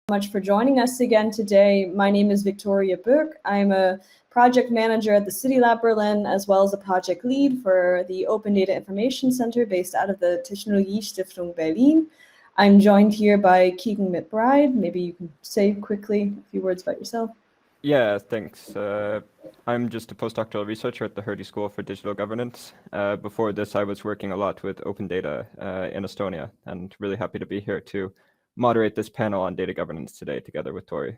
Much for joining us again today. My name is Victoria Burke. I'm a project manager at the CityLAB Berlin, as well as a project lead for the Open Data Information Center based out of the Technologiestiftung Berlin. I'm joined here by Keegan McBride. Maybe you can say quickly a few words about yourself. Yeah, thanks. I'm just a postdoctoral researcher at the Hertie School for Digital Governance. Before this, I was working a lot with open data in Estonia, and really happy to be here to moderate this panel on data governance today together with Tori.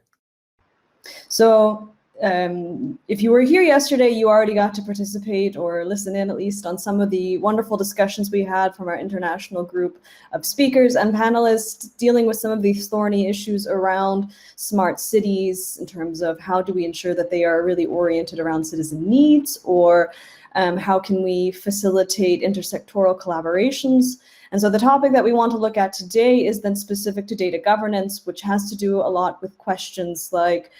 So if you were here yesterday, you already got to participate or listen in at least on some of the wonderful discussions we had from our international group of speakers and panelists dealing with some of these thorny issues around smart cities in terms of how do we ensure that they are really oriented around citizen needs, or how can we facilitate intersectoral collaborations. And so the topic that we want to look at today is then specific to data governance, which has to do a lot with questions like,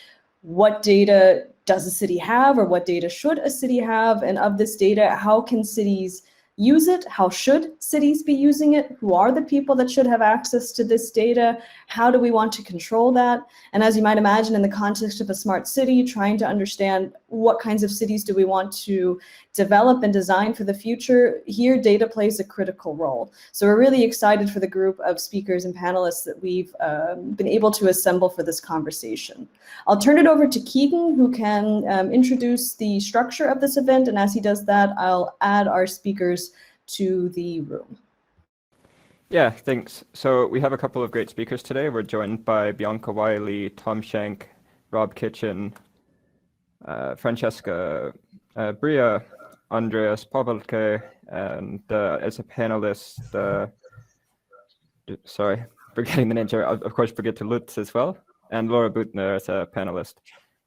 what data does a city have, or what data should a city have? And of this data, how can cities use it? How should cities be using it? Who are the people that should have access to this data? How do we want to control that? And as you might imagine, in the context of a smart city, trying to understand what kinds of cities do we want to develop and design for the future, here data plays a critical role. So we're really excited for the group of speakers and panelists that we've been able to assemble for this conversation. I'll turn it over to Keegan, who can introduce the structure of this event, and as he does that, I'll add our speakers to the room. Yeah, thanks. So we have a couple of great speakers today. We're joined by Bianca Wiley, Tom Schenk, Rob Kitchen, Francesca Bria, Andreas Pavelke, and as a panelist, sorry, forgetting the name, of course, Brigitte Lutz as well, and Laura Buchner as a panelist.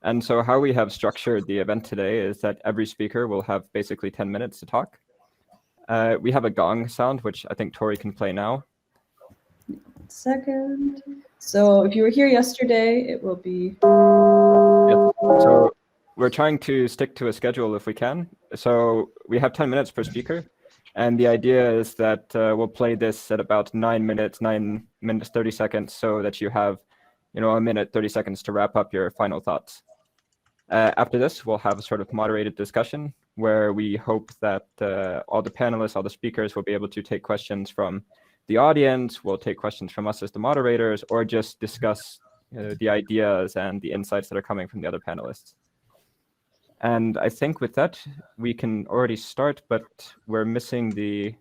And so how we have structured the event today is that every speaker will have basically 10 minutes to talk. We have a gong sound, which I think Tori can play now. 1 second. So if you were here yesterday, it will be... Yep. So we're trying to stick to a schedule if we can. So we have 10 minutes per speaker. And the idea is that we'll play this at about 9 minutes, 30 seconds, so that you have, a minute, 30 seconds to wrap up your final thoughts. After this, we'll have a sort of moderated discussion where we hope that all the panelists, all the speakers will be able to take questions from the audience, we'll take questions from us as the moderators, or just discuss the ideas and the insights that are coming from the other panelists. And I think with that, we can already start, but we're missing the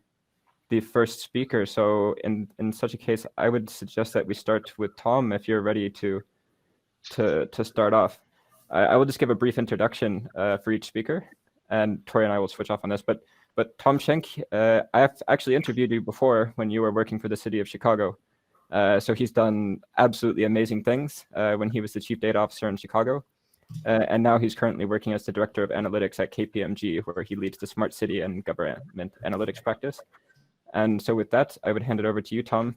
first speaker. So in such a case, I would suggest that we start with Tom, if you're ready to start off. I will just give a brief introduction for each speaker, and Tori and I will switch off on this. But Tom Schenk, I have actually interviewed you before when you were working for the city of Chicago. So he's done absolutely amazing things when he was the chief data officer in Chicago. And now he's currently working as the director of analytics at KPMG, where he leads the smart city and government analytics practice. And so with that, I would hand it over to you, Tom.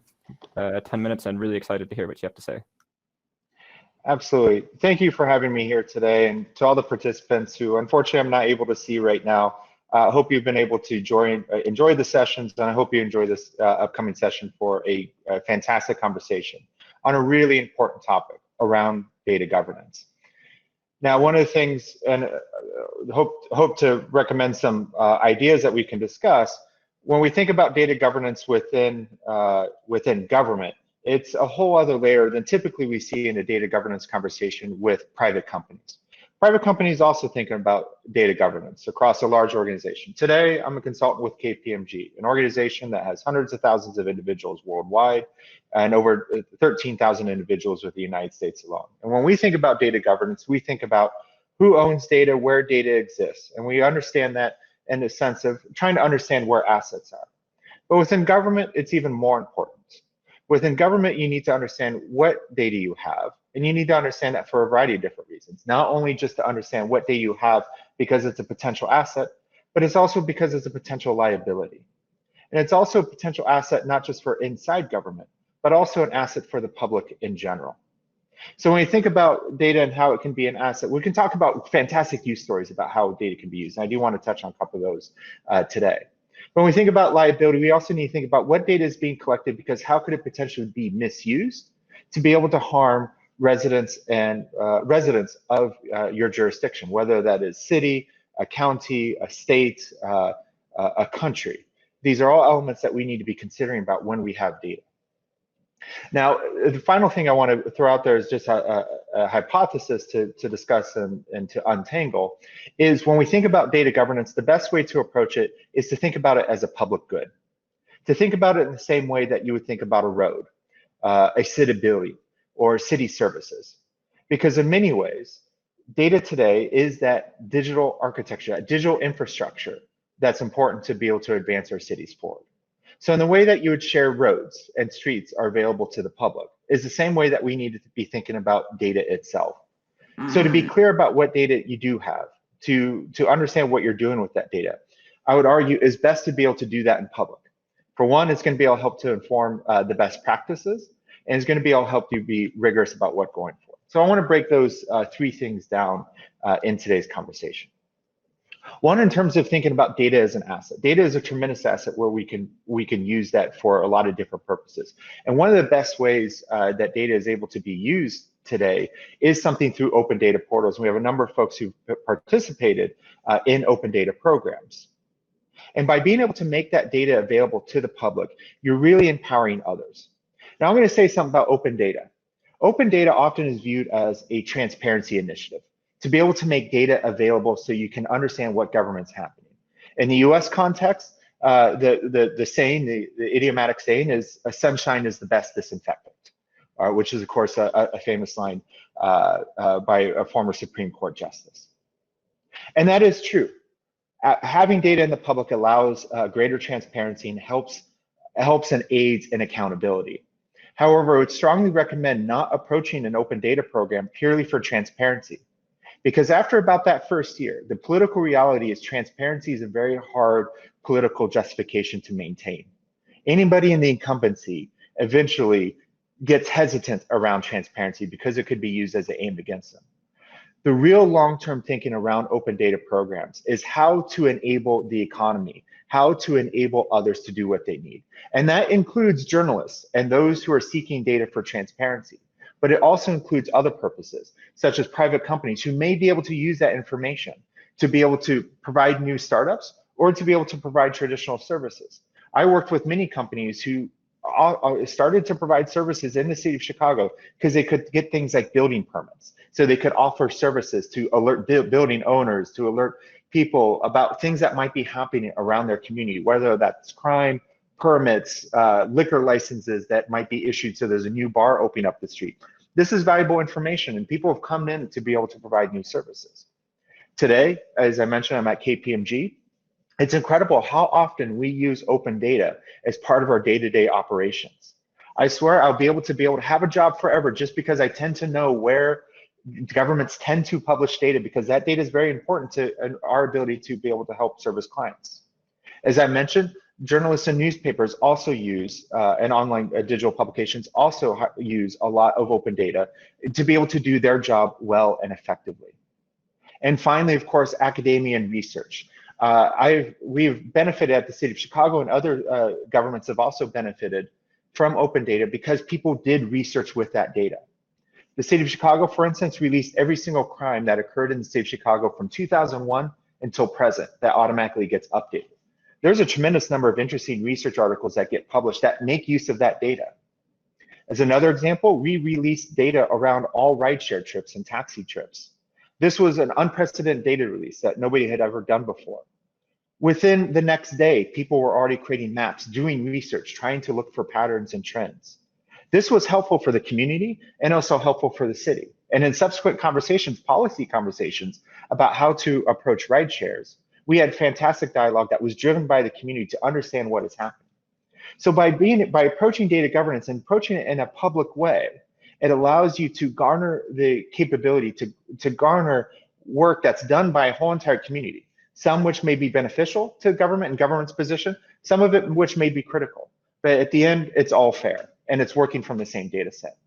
10 minutes, and really excited to hear what you have to say. Absolutely. Thank you for having me here today, and to all the participants who unfortunately I'm not able to see right now. I hope you've been able to enjoy the sessions, and I hope you enjoy this upcoming session for a fantastic conversation on a really important topic around data governance. Now, one of the things, and hope to recommend some ideas that we can discuss, when we think about data governance within government, it's a whole other layer than typically we see in a data governance conversation with private companies. Private companies also thinking about data governance across a large organization. Today, I'm a consultant with KPMG, an organization that has hundreds of thousands of individuals worldwide and over 13,000 individuals with the United States alone. And when we think about data governance, we think about who owns data, where data exists. And we understand that in the sense of trying to understand where assets are. But within government, it's even more important. Within government, you need to understand what data you have, and you need to understand that for a variety of different reasons. Not only just to understand what data you have because it's a potential asset, but it's also because it's a potential liability. And it's also a potential asset not just for inside government, but also an asset for the public in general. So when you think about data and how it can be an asset, we can talk about fantastic use stories about how data can be used. And I do want to touch on a couple of those today. When we think about liability, we also need to think about what data is being collected, because how could it potentially be misused? to be able to harm residents and residents of your jurisdiction, whether that is city, a county, a state, a country. These are all elements that we need to be considering about when we have data. Now, the final thing I want to throw out there is just a hypothesis to discuss and to untangle, is when we think about data governance, the best way to approach it is to think about it as a public good. To think about it in the same way that you would think about a road, a city building, or city services. Because in many ways, data today is that digital architecture, that digital infrastructure that's important to be able to advance our cities forward. So in the way that you would share roads and streets are available to the public is the same way that we need to be thinking about data itself. So to be clear about what data you do have, to understand what you're doing with that data, I would argue is best to be able to do that in public. For one, it's going to be able to help to inform the best practices, and it's going to be able to help you be rigorous about what going for. So I want to break those three things down in today's conversation. One, in terms of thinking about data as an asset. Data is a tremendous asset where we can use that for a lot of different purposes. And one of the best ways that data is able to be used today is something through open data portals. We have a number of folks who participated in open data programs. And by being able to make that data available to the public, you're really empowering others. Now I'm going to say something about open data. Open data often is viewed as a transparency initiative, to be able to make data available so you can understand what government's happening. In the US context, the saying, the idiomatic saying is, sunshine is the best disinfectant, which is of course a famous line by a former Supreme Court justice. And that is true. Having data in the public allows greater transparency and helps and aids in accountability. However, I would strongly recommend not approaching an open data program purely for transparency. Because after about that first year, the political reality is transparency is a very hard political justification to maintain. Anybody in the incumbency eventually gets hesitant around transparency because it could be used as an aim against them. The real long-term thinking around open data programs is how to enable the economy, how to enable others to do what they need. And that includes journalists and those who are seeking data for transparency. But it also includes other purposes, such as private companies who may be able to use that information to be able to provide new startups or to be able to provide traditional services. I worked with many companies who started to provide services in the city of Chicago because they could get things like building permits. So they could offer services to alert building owners, to alert people about things that might be happening around their community, whether that's crime, permits, liquor licenses that might be issued. So there's a new bar opening up the street. This is valuable information, and people have come in to be able to provide new services. Today, as I mentioned, I'm at KPMG. It's incredible how often we use open data as part of our day-to-day operations. I swear I'll be able to have a job forever just because I tend to know where governments tend to publish data, because that data is very important to our ability to be able to help service clients. As I mentioned, journalists and newspapers also use, and online digital publications also use a lot of open data to be able to do their job well and effectively. And finally, of course, academia and research. We've benefited at the City of Chicago, and other governments have also benefited from open data because people did research with that data. The City of Chicago, for instance, released every single crime that occurred in the City of Chicago from 2001 until present that automatically gets updated. There's a tremendous number of interesting research articles that get published that make use of that data. As another example, we released data around all rideshare trips and taxi trips. This was an unprecedented data release that nobody had ever done before. Within the next day, people were already creating maps, doing research, trying to look for patterns and trends. This was helpful for the community and also helpful for the city. And in subsequent conversations, policy conversations about how to approach rideshares, we had fantastic dialogue that was driven by the community to understand what is happening. So by approaching data governance and approaching it in a public way, it allows you to garner the capability to garner work that's done by a whole entire community, some which may be beneficial to government and government's position, some of it which may be critical. But at the end, it's all fair, and it's working from the same data set.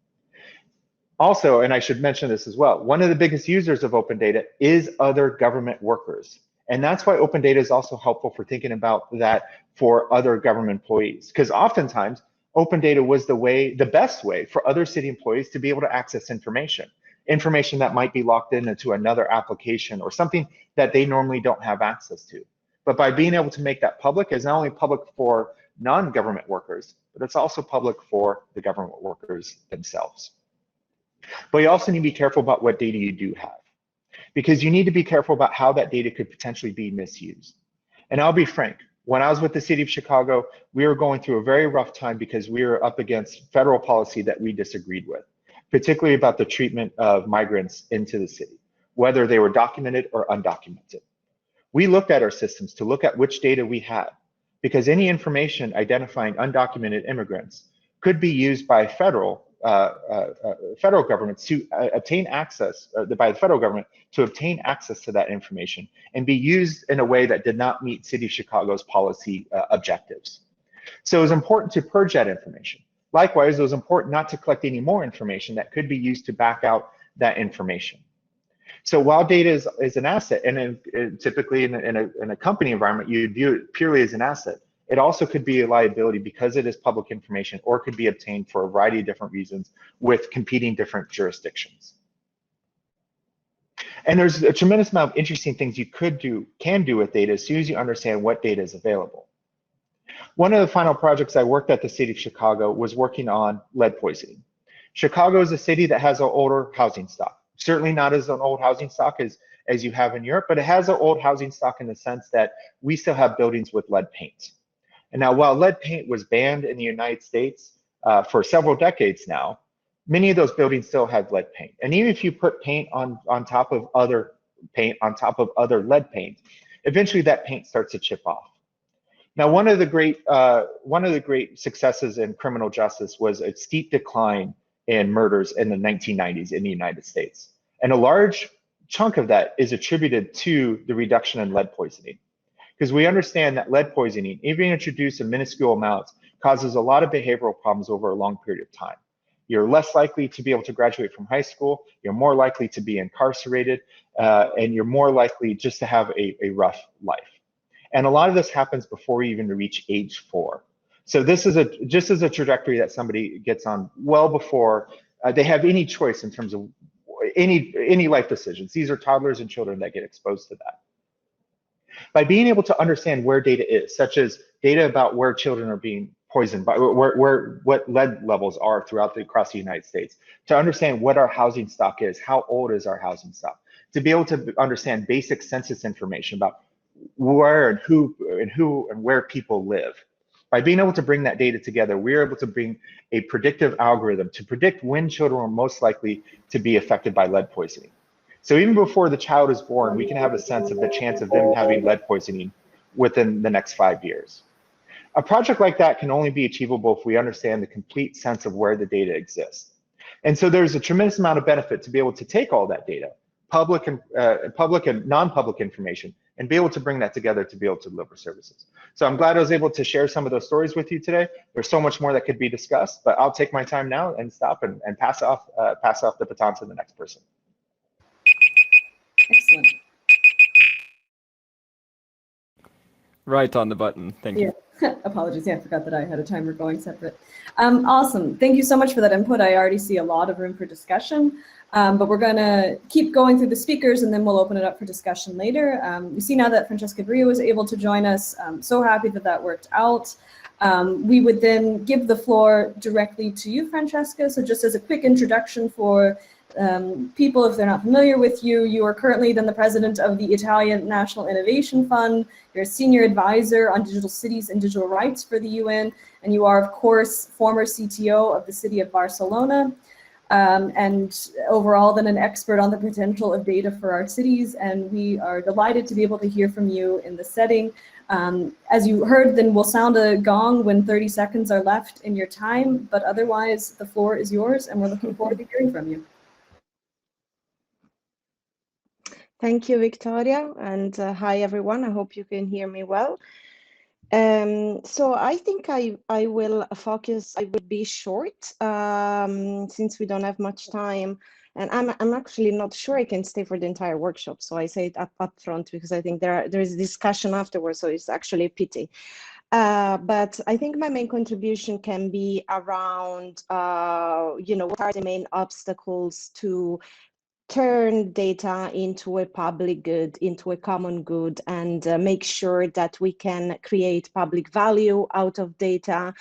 Also, and I should mention this as well, one of the biggest users of open data is other government workers. And that's why open data is also helpful for thinking about that for other government employees. Because oftentimes, Open data was the best way for other city employees to be able to access information that might be locked into another application or something that they normally don't have access to. But by being able to make that public, is not only public for non-government workers, but it's also public for the government workers themselves. But you also need to be careful about what data you do have, because you need to be careful about how that data could potentially be misused. And I'll be frank, when I was with the city of Chicago, we were going through a very rough time because we were up against federal policy that we disagreed with, particularly about the treatment of migrants into the city, whether they were documented or undocumented. We looked at our systems to look at which data we had, because any information identifying undocumented immigrants could be used by federal governments to obtain access, by the federal government to obtain access to that information and be used in a way that did not meet City of Chicago's policy objectives. So it was important to purge that information. Likewise, it was important not to collect any more information that could be used to back out that information. So while data is an asset, and typically in a company environment, you view it purely as an asset, it also could be a liability because it is public information, or could be obtained for a variety of different reasons with competing different jurisdictions. And there's a tremendous amount of interesting things you can do with data as soon as you understand what data is available. One of the final projects I worked at the city of Chicago was working on lead poisoning. Chicago is a city that has an older housing stock. Certainly not as an old housing stock as you have in Europe, but it has an old housing stock in the sense that we still have buildings with lead paint. And now, while lead paint was banned in the United States for several decades now, many of those buildings still had lead paint. And even if you put paint on top of other paint, on top of other lead paint, eventually that paint starts to chip off. Now, one of the great successes in criminal justice was a steep decline in murders in the 1990s in the United States. And a large chunk of that is attributed to the reduction in lead poisoning. Because we understand that lead poisoning, even introduced in minuscule amounts, causes a lot of behavioral problems over a long period of time. You're less likely to be able to graduate from high school, you're more likely to be incarcerated, and you're more likely just to have a rough life. And a lot of this happens before you even reach age 4. So this is just as a trajectory that somebody gets on well before they have any choice in terms of any life decisions. These are toddlers and children that get exposed to that. By being able to understand where data is, such as data about where children are being poisoned, by what lead levels are across the United States, to understand what our housing stock is, how old is our housing stock, to be able to understand basic census information about where and who and where people live. By being able to bring that data together, we're able to bring a predictive algorithm to predict when children are most likely to be affected by lead poisoning. So even before the child is born, we can have a sense of the chance of them having lead poisoning within the next 5 years. A project like that can only be achievable if we understand the complete sense of where the data exists. And so there's a tremendous amount of benefit to be able to take all that data, public and non-public information, and be able to bring that together to be able to deliver services. So I'm glad I was able to share some of those stories with you today. There's so much more that could be discussed, but I'll take my time now and stop and pass off the baton to the next person. Excellent. Right on the button. Thank you. Apologies. Yeah, I forgot that I had a timer going separate. Awesome. Thank you so much for that input. I already see a lot of room for discussion, but we're going to keep going through the speakers and then we'll open it up for discussion later. We see now that Francesca Brio was able to join us. I'm so happy that that worked out. We would then give the floor directly to you, Francesca. So just as a quick introduction for people, if they're not familiar with you, you are currently then the president of the Italian National Innovation Fund. You're a senior advisor on digital cities and digital rights for the UN, and you are, of course, former CTO of the city of Barcelona, and overall then an expert on the potential of data for our cities. And we are delighted to be able to hear from you in this setting. As you heard, then we'll sound a gong when 30 seconds are left in your time, but otherwise the floor is yours and we're looking forward to hearing from you. Thank you, Victoria, and hi everyone. I hope you can hear me well. So I think I will focus. I will be short since we don't have much time, and I'm actually not sure I can stay for the entire workshop. So I say it up front because I think there is discussion afterwards. So it's actually a pity. But I think my main contribution can be around, what are the main obstacles to turn data into a public good, into a common good, and make sure that we can create public value out of data,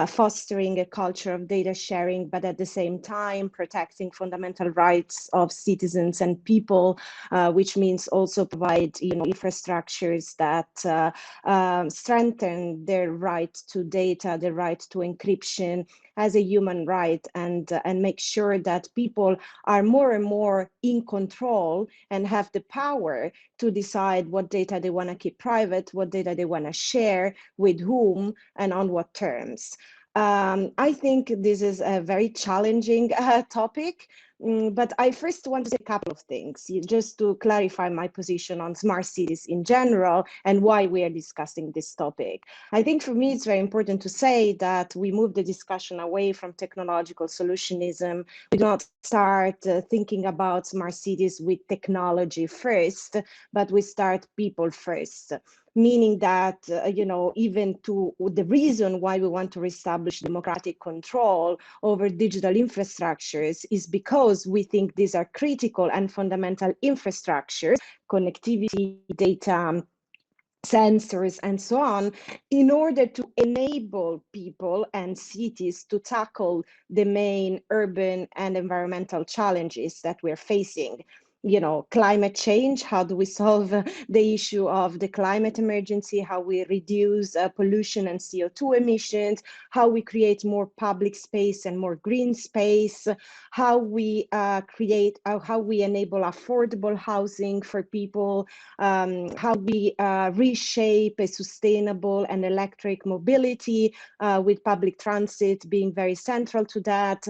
fostering a culture of data sharing, but at the same time protecting fundamental rights of citizens and people, which means also provide infrastructures that strengthen their right to data, the right to encryption as a human right, and make sure that people are more and more in control and have the power to decide what data they want to keep private, what data they want to share, with whom, and on what terms. I think this is a very challenging topic, but I first want to say a couple of things, just to clarify my position on smart cities in general and why we are discussing this topic. I think for me, it's very important to say that we move the discussion away from technological solutionism. We do not start thinking about smart cities with technology first, but we start people first. Meaning that, even to the reason why we want to reestablish democratic control over digital infrastructures is because we think these are critical and fundamental infrastructures, connectivity, data, sensors, and so on, in order to enable people and cities to tackle the main urban and environmental challenges that we're facing. Climate change, how do we solve the issue of the climate emergency, how we reduce pollution and CO2 emissions, how we create more public space and more green space, how we how we enable affordable housing for people, how we reshape a sustainable and electric mobility with public transit being very central to that,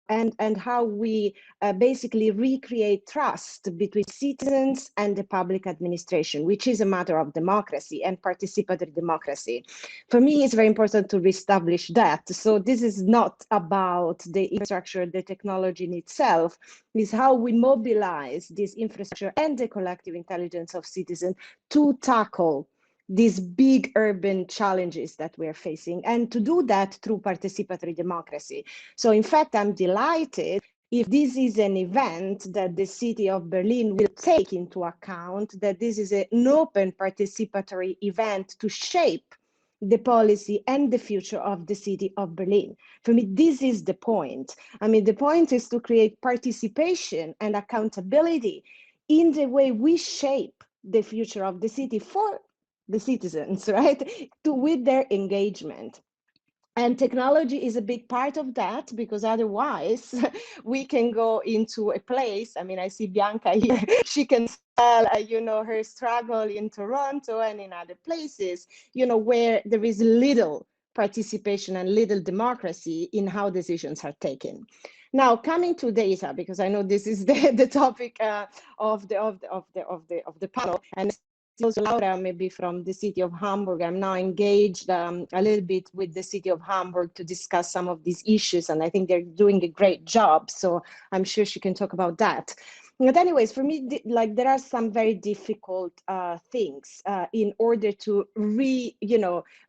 and how we basically recreate trust between citizens and the public administration, which is a matter of democracy and participatory democracy. For me, it's very important to reestablish that. So this is not about the infrastructure, the technology in itself, it's how we mobilize this infrastructure and the collective intelligence of citizens to tackle these big urban challenges that we're facing, and to do that through participatory democracy. So in fact, I'm delighted if this is an event that the city of Berlin will take into account, that this is an open participatory event to shape the policy and the future of the city of Berlin. For me, this is the point. I mean, the point is to create participation and accountability in the way we shape the future of the city for the citizens, right? With their engagement. And technology is a big part of that, because otherwise we can go into a place. I mean, I see Bianca here. She can tell, her struggle in Toronto and in other places, where there is little participation and little democracy in how decisions are taken. Now, coming to data, because I know this is the topic of the panel, and also Laura, maybe from the city of Hamburg. I'm now engaged a little bit with the city of Hamburg to discuss some of these issues, and I think they're doing a great job. So I'm sure she can talk about that. But anyways, for me, there are some very difficult things in order to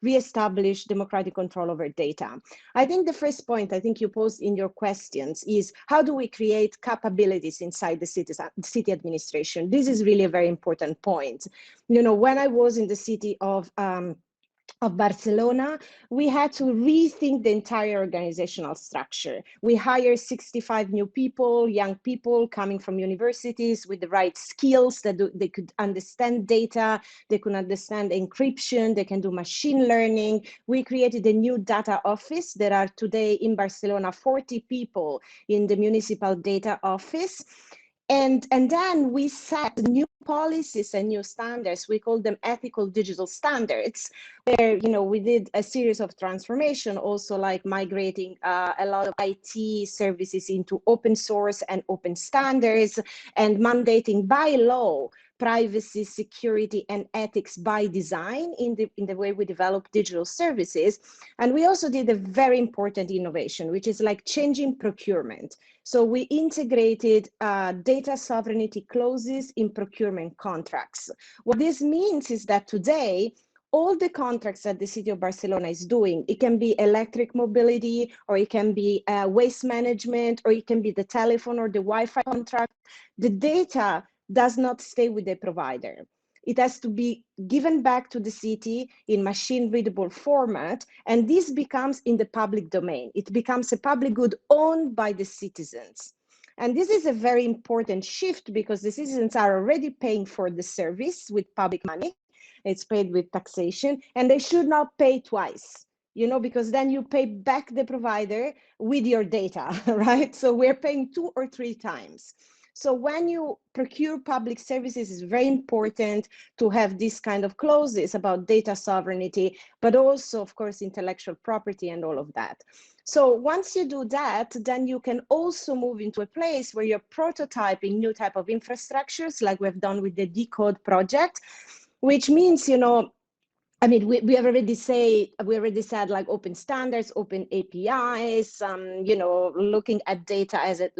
reestablish democratic control over data. I think the first point I think you posed in your questions is, how do we create capabilities inside the city administration? This is really a very important point. When I was in the city of Barcelona, we had to rethink the entire organizational structure. We hired 65 new people, young people coming from universities with the right skills, that they could understand data, they could understand encryption, they can do machine learning. We created a new data office. There are today in Barcelona 40 people in the municipal data office. And then we set new policies and new standards. We call them ethical digital standards, where we did a series of transformation, also like migrating a lot of IT services into open source and open standards, and mandating by law privacy, security, and ethics by design in the way we develop digital services. And we also did a very important innovation, which is like changing procurement. So we integrated data sovereignty clauses in procurement contracts. What this means is that today, all the contracts that the city of Barcelona is doing. It can be electric mobility, or it can be waste management, or it can be the telephone or the Wi-Fi contract. The data does not stay with the provider. It has to be given back to the city in machine readable format, and this becomes in the public domain. It becomes a public good owned by the citizens. And this is a very important shift, because the citizens are already paying for the service with public money. It's paid with taxation, and they should not pay twice, because then you pay back the provider with your data, right? So we're paying 2 or 3 times. So when you procure public services, it's very important to have this kind of clauses about data sovereignty, but also, of course, intellectual property and all of that. So once you do that, then you can also move into a place where you're prototyping new type of infrastructures, like we've done with the Decode project, which means, I mean, we already said like open standards, open APIs, looking at data as a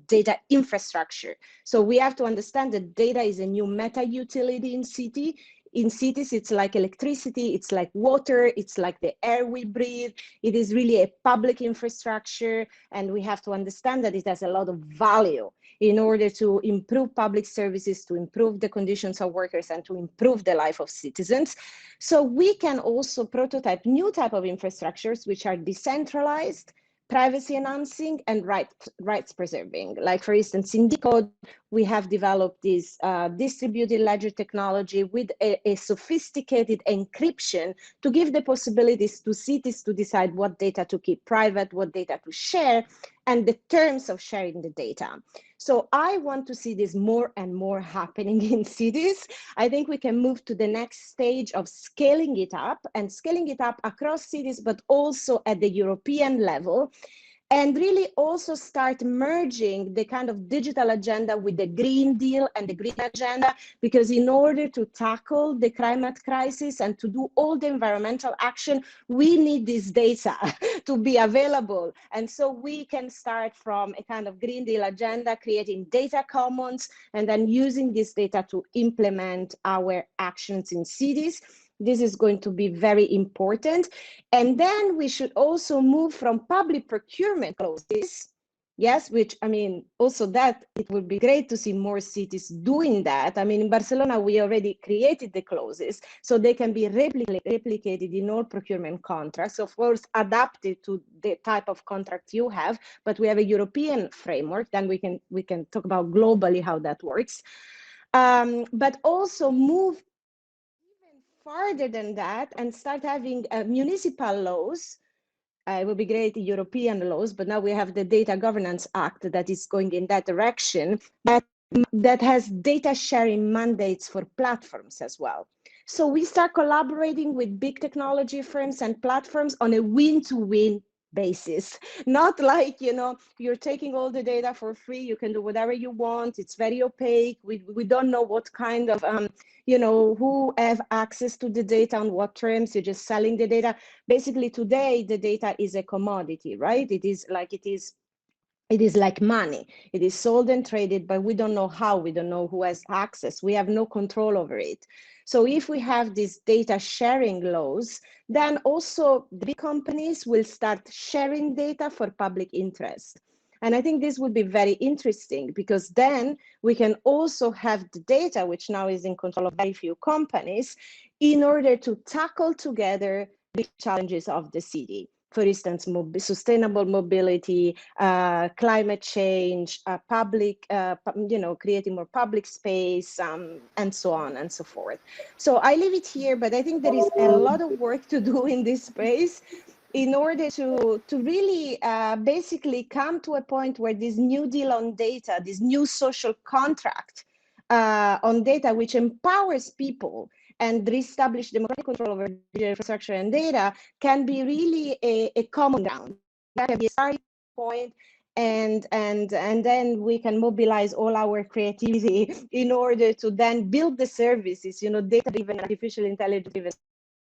data infrastructure. So we have to understand that data is a new meta utility in cities. It's like electricity, it's like water, it's like the air we breathe. It is really a public infrastructure, and we have to understand that it has a lot of value in order to improve public services, to improve the conditions of workers, and to improve the life of citizens. So we can also prototype new type of infrastructures which are decentralized, privacy enhancing, and rights preserving. Like, for instance, in Decode, we have developed this distributed ledger technology with a sophisticated encryption to give the possibilities to cities to decide what data to keep private, what data to share, and the terms of sharing the data. So I want to see this more and more happening in cities. I think we can move to the next stage of scaling it up across cities, but also at the European level, and really also start merging the kind of digital agenda with the Green Deal and the Green Agenda, because in order to tackle the climate crisis and to do all the environmental action, we need this data to be available. And so we can start from a kind of Green Deal agenda, creating data commons, and then using this data to implement our actions in cities. This is going to be very important. And then we should also move from public procurement clauses, yes, which, I mean, also that it would be great to see more cities doing that. I mean, in Barcelona, we already created the clauses, so they can be replicated in all procurement contracts, of course, adapted to the type of contract you have, but we have a European framework, then we can talk about globally how that works. But also move farther than that and start having municipal laws. It would be great European laws, but now we have the Data Governance Act that is going in that direction, that has data sharing mandates for platforms as well. So we start collaborating with big technology firms and platforms on a win-to-win basis, not like, you're taking all the data for free, you can do whatever you want, it's very opaque, we don't know what kind of who have access to the data, on what terms, you're just selling the data. Basically today the data is a commodity, right? It is like money. It is sold and traded, but we don't know how, we don't know who has access, we have no control over it. So if we have these data sharing laws, then also the big companies will start sharing data for public interest. And I think this would be very interesting, because then we can also have the data, which now is in control of very few companies, in order to tackle together the challenges of the city. For instance, sustainable mobility, climate change, public, creating more public space, and so on and so forth. So I leave it here, but I think there is a lot of work to do in this space in order to really basically come to a point where this new deal on data, this new social contract on data, which empowers people and reestablish democratic control over digital infrastructure and data, can be really a common ground. That can be a starting point, and then we can mobilize all our creativity in order to then build the services, data-driven, artificial intelligence-driven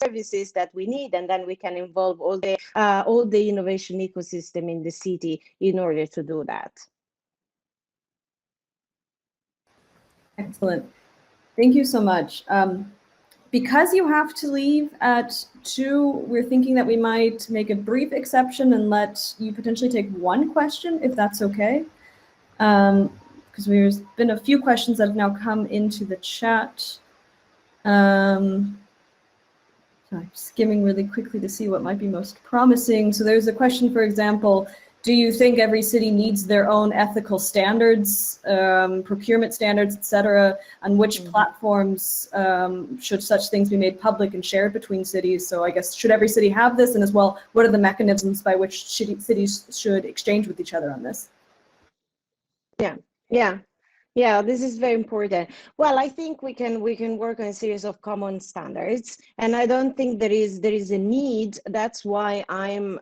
services that we need, and then we can involve all the innovation ecosystem in the city in order to do that. Excellent. Thank you so much. Because you have to leave at 2, we're thinking that we might make a brief exception and let you potentially take one question, if that's okay. Because there's been a few questions that have now come into the chat. So I'm skimming really quickly to see what might be most promising. So there's a question, for example, do you think every city needs their own ethical standards, procurement standards, etc.? On which platforms should such things be made public and shared between cities? So I guess, should every city have this? And as well, what are the mechanisms by which cities should exchange with each other on this? Yeah, this is very important. Well, I think we can work on a series of common standards, and I don't think there is a need. That's why I'm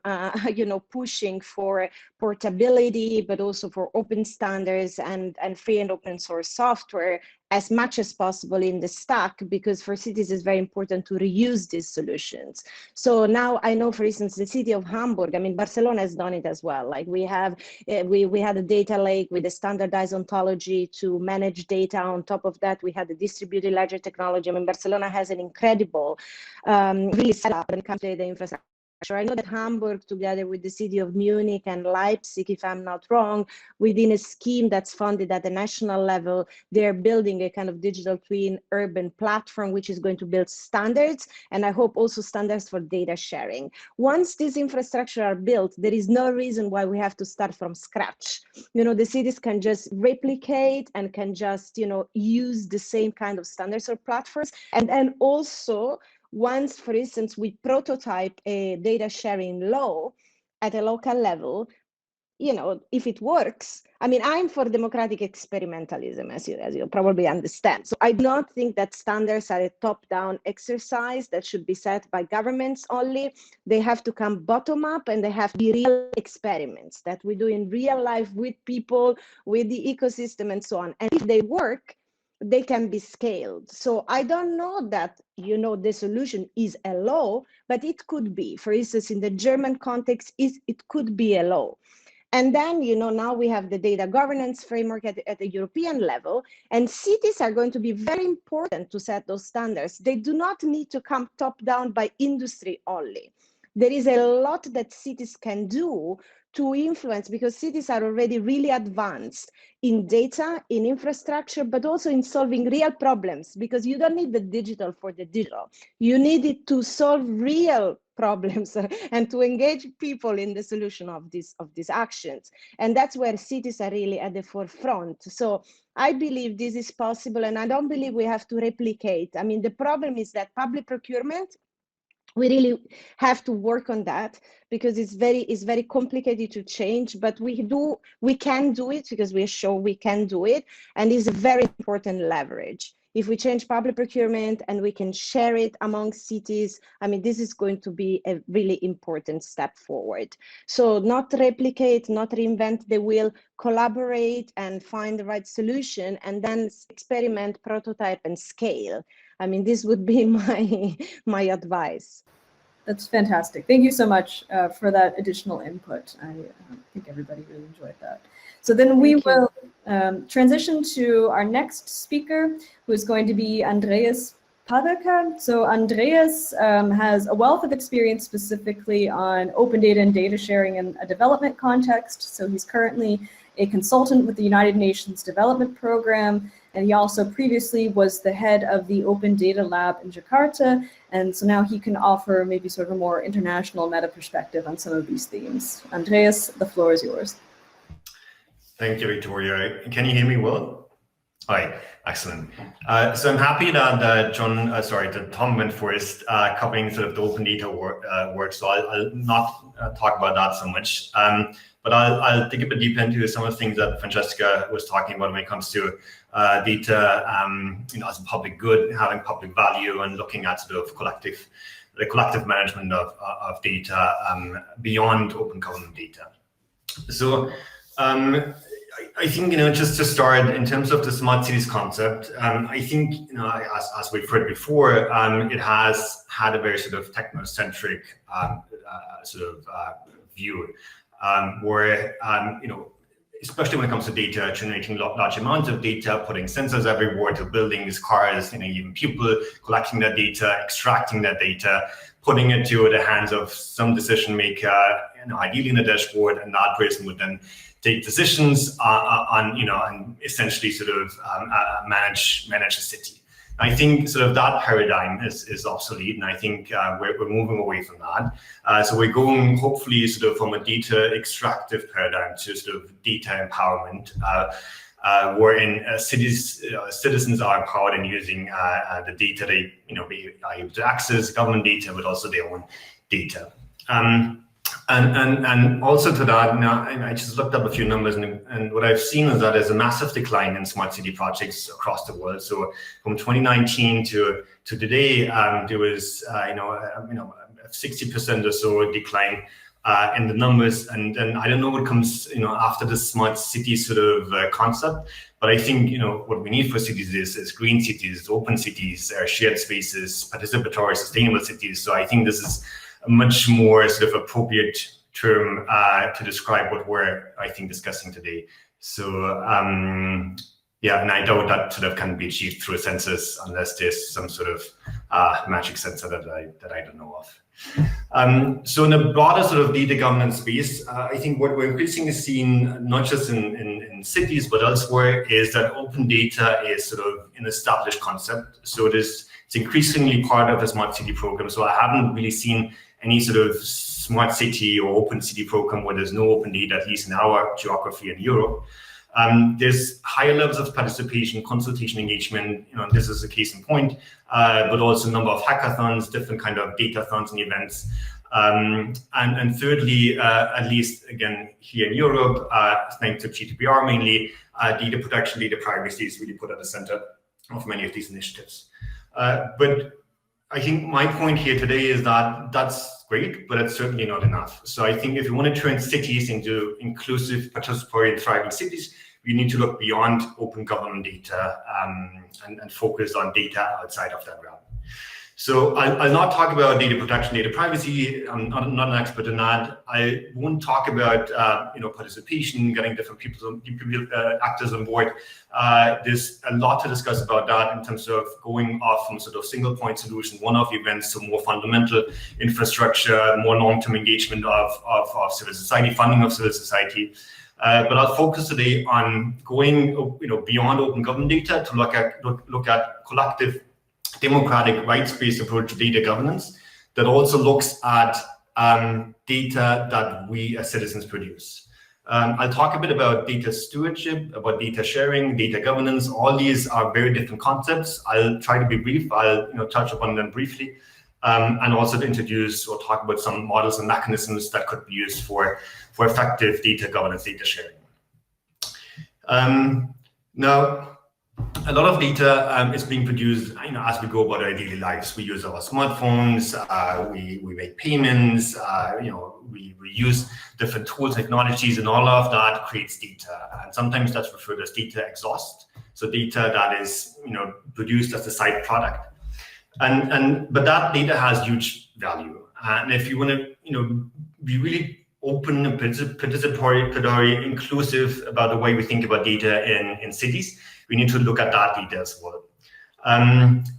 pushing for portability, but also for open standards and free and open source software as much as possible in the stack, because for cities it's very important to reuse these solutions. So now I know, for instance, the city of Hamburg, I mean, Barcelona has done it as well. Like we had a data lake with a standardized ontology to manage data. On top of that, we had the distributed ledger technology. I mean, Barcelona has an incredible really setup when it comes to data infrastructure. I know that Hamburg, together with the city of Munich and Leipzig, if I'm not wrong, within a scheme that's funded at the national level, they're building a kind of digital twin urban platform, which is going to build standards, and I hope also standards for data sharing. Once these infrastructure are built, there is no reason why we have to start from scratch. The cities can just replicate and can just, use the same kind of standards or platforms. And then also, once, for instance, we prototype a data sharing law at a local level, if it works, I mean, I'm for democratic experimentalism, as you probably understand. So I do not think that standards are a top-down exercise that should be set by governments only. They have to come bottom up, and they have to be real experiments that we do in real life with people, with the ecosystem, and so on. And if they work, they can be scaled. So I don't know that, the solution is a law, but it could be. For instance, in the German context, it could be a law. And then, now we have the data governance framework at the European level, and cities are going to be very important to set those standards. They do not need to come top down by industry only. There is a lot that cities can do to influence, because cities are already really advanced in data, in infrastructure, but also in solving real problems, because you don't need the digital for the digital. You need it to solve real problems and to engage people in the solution of these actions. And that's where cities are really at the forefront. So I believe this is possible, and I don't believe we have to replicate. I mean, the problem is that public procurement, we really have to work on that, because it's very complicated to change, but we can do it, because we show we can do it, and it's a very important leverage. If we change public procurement and we can share it among cities, I mean, this is going to be a really important step forward. So not replicate, not reinvent the wheel, collaborate and find the right solution, and then experiment, prototype, and scale. I mean, this would be my advice. That's fantastic. Thank you so much for that additional input. I think everybody really enjoyed that. So then we will transition to our next speaker, who is going to be Andreas Paderka. So Andreas has a wealth of experience specifically on open data and data sharing in a development context. So he's currently a consultant with the United Nations Development Program, and he also previously was the head of the Open Data Lab in Jakarta. And so now he can offer maybe sort of a more international meta perspective on some of these themes. Andreas, the floor is yours. Thank you, Victoria. Can you hear me well? Hi, excellent. So I'm happy that that Tom went first, covering sort of the open data work. So I'll not talk about that so much. But I'll dig a bit deeper into some of the things that Francesca was talking about when it comes to data, as a public good, having public value, and looking at sort of the collective management of data beyond open government data. So I think, just to start, in terms of the smart cities concept, I think, as we've heard before, it has had a very sort of technocentric view, where especially when it comes to data, generating large amounts of data, putting sensors everywhere to buildings, cars, even people, collecting that data, extracting that data, putting it to the hands of some decision maker, ideally in a dashboard, and that person would then take decisions and essentially sort of manage a city. I think sort of that paradigm is obsolete, and I think we're moving away from that. So we're going hopefully sort of from a data extractive paradigm to sort of data empowerment, wherein citizens are empowered in using the data they are able to access, government data, but also their own data. And also to that, now I just looked up a few numbers, and what I've seen is that there's a massive decline in smart city projects across the world. So from 2019 to today, there was 60% or so decline in the numbers, and then I don't know what comes after the smart city sort of concept. But I think what we need for cities is green cities, open cities, shared spaces, participatory, sustainable cities. So I think this is a much more sort of appropriate term to describe what we're, I think, discussing today. So yeah, and I doubt that sort of can be achieved through a census unless there's some sort of magic sensor that I don't know of. So in the broader sort of data governance space, I think what we're increasingly seeing, not just in cities but elsewhere, is that open data is sort of an established concept. So it's increasingly part of the smart city program. So I haven't really seen any sort of smart city or open city program where there's no open data, at least in our geography in Europe. There's higher levels of participation, consultation, engagement. This is a case in point, but also a number of hackathons, different kind of datathons and events. And thirdly, at least again here in Europe, thanks to GDPR mainly, data protection, data privacy is really put at the center of many of these initiatives. But I think my point here today is that that's great, but it's certainly not enough. So I think if you want to turn cities into inclusive, participatory, and thriving cities, we need to look beyond open government data and focus on data outside of that realm. So I'll not talk about data protection, data privacy. I'm not an expert in that. I won't talk about participation, getting different actors on board. There's a lot to discuss about that in terms of going off from sort of single point solution, one-off events, to more fundamental infrastructure, more long-term engagement of civil society, funding of civil society. But I'll focus today on going beyond open government data to look at collective democratic rights-based approach to data governance that also looks at data that we as citizens produce. I'll talk a bit about data stewardship, about data sharing, data governance. All these are very different concepts. I'll try to be brief. I'll touch upon them briefly, and also to introduce or talk about some models and mechanisms that could be used for effective data governance, data sharing. Now, a lot of data is being produced, as we go about our daily lives. We use our smartphones, we make payments, we use different tools, technologies, and all of that creates data. And sometimes that's referred as data exhaust. So data that is, produced as a side product. But that data has huge value. And if you want to, be really open, participatory, inclusive about the way we think about data in cities, we need to look at that data as well.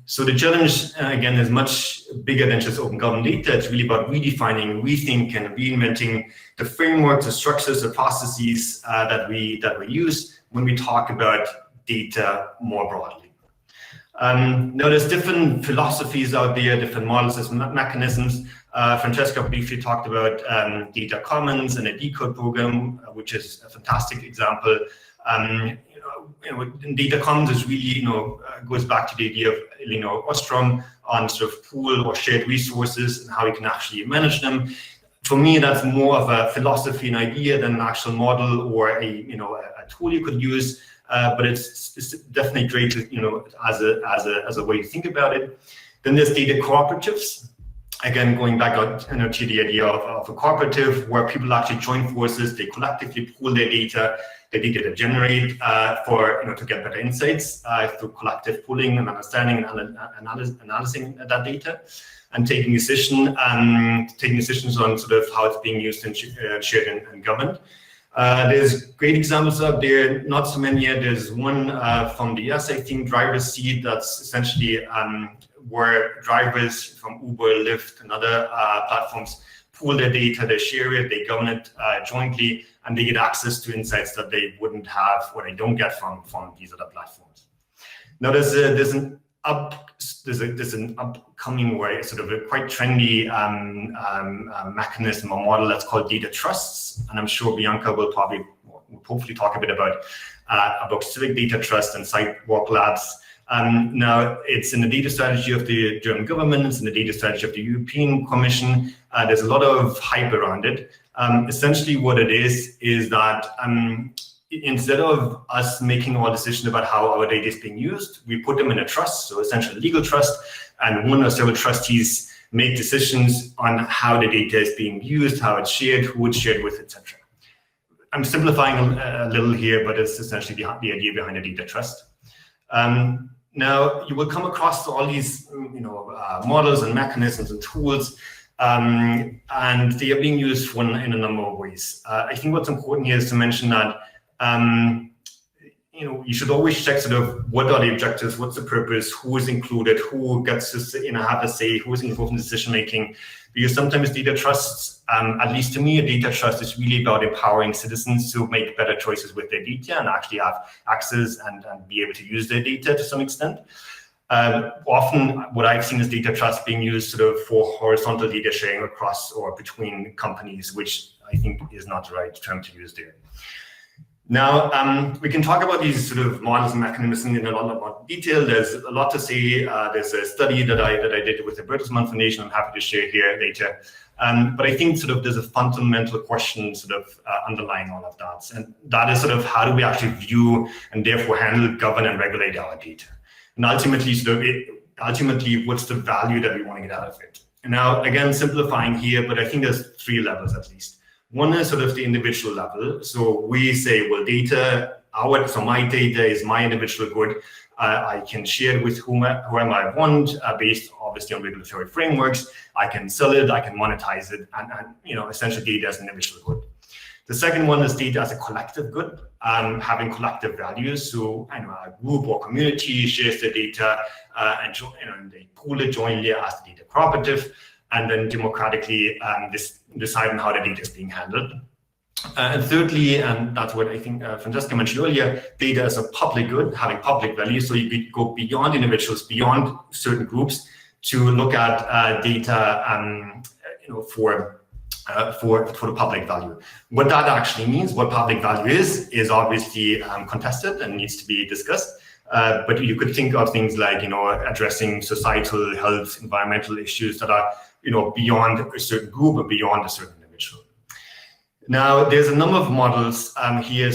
So the challenge, again, is much bigger than just open government data. It's really about redefining, rethinking, and reinventing the frameworks, the structures, the processes that we use when we talk about data more broadly. Now, there's different philosophies out there, different models, there's mechanisms. Francesca briefly talked about data commons and a decode program, which is a fantastic example. Data commons is really, goes back to the idea of Elinor Ostrom on sort of pool or shared resources and how you can actually manage them. For me, that's more of a philosophy and idea than an actual model or a tool you could use. But it's definitely great to, as a way to think about it. Then there's data cooperatives. Again, going back to the idea of a cooperative where people actually join forces, they collectively pool their data, the data they generate to get better insights through collective pooling and understanding and analyzing that data, and taking decisions on sort of how it's being used and shared and governed. There's great examples out there, not so many yet. There's one from the US, I think, driver's seat, that's essentially where drivers from Uber, Lyft, and other platforms pool their data, they share it, they govern it jointly, and they get access to insights that they wouldn't have or they don't get from these other platforms. Now there's an upcoming way, sort of a quite trendy mechanism or model that's called data trusts, and I'm sure Bianca will hopefully talk a bit about civic data trust and sidewalk labs. Now it's in the data strategy of the German government, it's in the data strategy of the European Commission. There's a lot of hype around it. Essentially what it is that instead of us making all decisions about how our data is being used, we put them in a trust, so essentially a legal trust, and one or several trustees make decisions on how the data is being used, how it's shared, who it's shared with, etc. I'm simplifying a little here, but it's essentially the idea behind a data trust. Now you will come across all these models and mechanisms and tools, and they are being used in a number of ways. I think what's important here is to mention that you should always check sort of what are the objectives, what's the purpose, who is included, who gets to have a say, who is involved in decision making. Because sometimes data trusts, at least to me, a data trust is really about empowering citizens to make better choices with their data and actually have access and be able to use their data to some extent. Often what I've seen is data trusts being used sort of for horizontal data sharing across or between companies, which I think is not the right term to use there. Now, we can talk about these sort of models and mechanisms in a lot more detail. There's a lot to say. There's a study that I did with the Bertelsmann Foundation. I'm happy to share here later. But I think sort of there's a fundamental question sort of underlying all of that. And that is sort of how do we actually view and therefore handle, govern, and regulate our data? And ultimately, ultimately, what's the value that we want to get out of it? And now, again, simplifying here, but I think there's 3 levels at least. One is sort of the individual level. So we say, well, so my data is my individual good. I can share it with whoever I want, based obviously on regulatory frameworks. I can sell it, I can monetize it, and essentially data as an individual good. The second one is data as a collective good, having collective values. So a group or community shares the data, and they pool it jointly as the data cooperative, and then democratically decide on how the data is being handled. And thirdly, and that's what I think Francesca mentioned earlier, data is a public good, having public value. So you go beyond individuals, beyond certain groups, to look at data for the public value. What that actually means, what public value is obviously contested and needs to be discussed. But you could think of things like addressing societal, health, environmental issues that are beyond a certain group or beyond a certain individual. Now, there's a number of models here,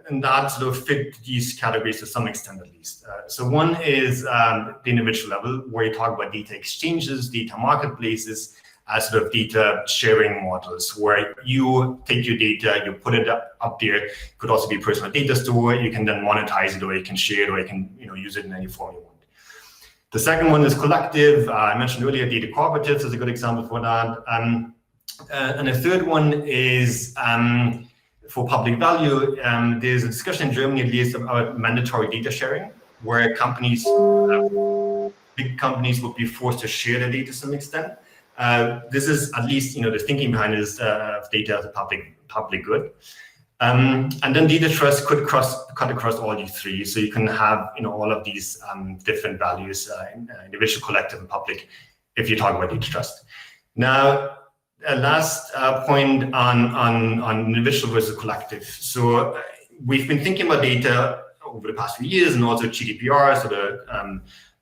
and that sort of fit these categories to some extent at least. So one is the individual level, where you talk about data exchanges, data marketplaces, sort of data sharing models, where you take your data, you put it up there. It could also be a personal data store. You can then monetize it, or you can share it, or you can use it in any form you want. The second one is collective. I mentioned earlier data cooperatives is a good example for that. And the third one is for public value. There's a discussion in Germany at least about mandatory data sharing, where big companies would be forced to share their data to some extent. This is at least the thinking behind is data as a public good. And then data trust could cut across all these 3. So you can have all of these different values, individual, collective, and public, if you talk about data trust. Now, a last point on individual versus collective. So we've been thinking about data over the past few years, and also GDPR, so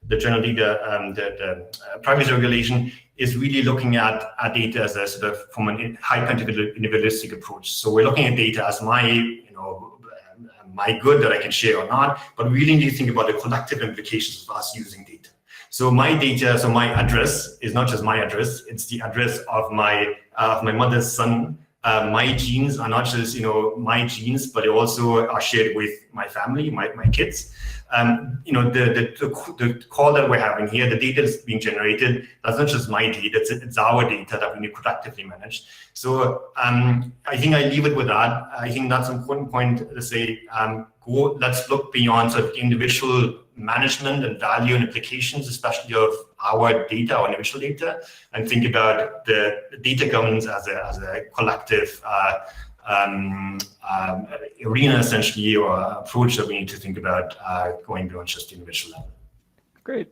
the general data, the privacy regulation is really looking at data as a sort of from a hyper-individualistic approach. So we're looking at data as my good that I can share or not, but we really need to think about the collective implications of us using data. So my data, so my address is not just my address; it's the address of my mother's son, my genes are not just my genes, but they also are shared with my family, my kids. The call that we're having here, the data that's being generated, that's not just my data, it's our data that we need productively manage. So I think I leave it with that. I think that's an important point to say, let's look beyond sort of individual management and value and implications, especially of our data, our individual data, and think about the data governance as a collective arena, essentially, or approach that we need to think about going beyond just the individual level. Great.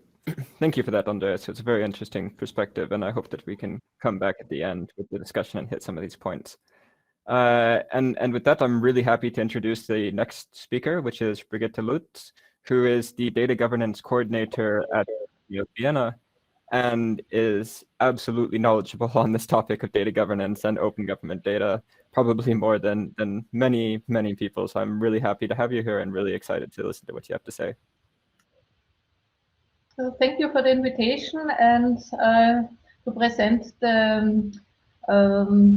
Thank you for that, Andreas. It's a very interesting perspective, and I hope that we can come back at the end with the discussion and hit some of these points. And with that, I'm really happy to introduce the next speaker, which is Brigitte Lutz, who is the data governance coordinator at Vienna and is absolutely knowledgeable on this topic of data governance and open government data, probably more than many, many people. So I'm really happy to have you here and really excited to listen to what you have to say. So thank you for the invitation and to present the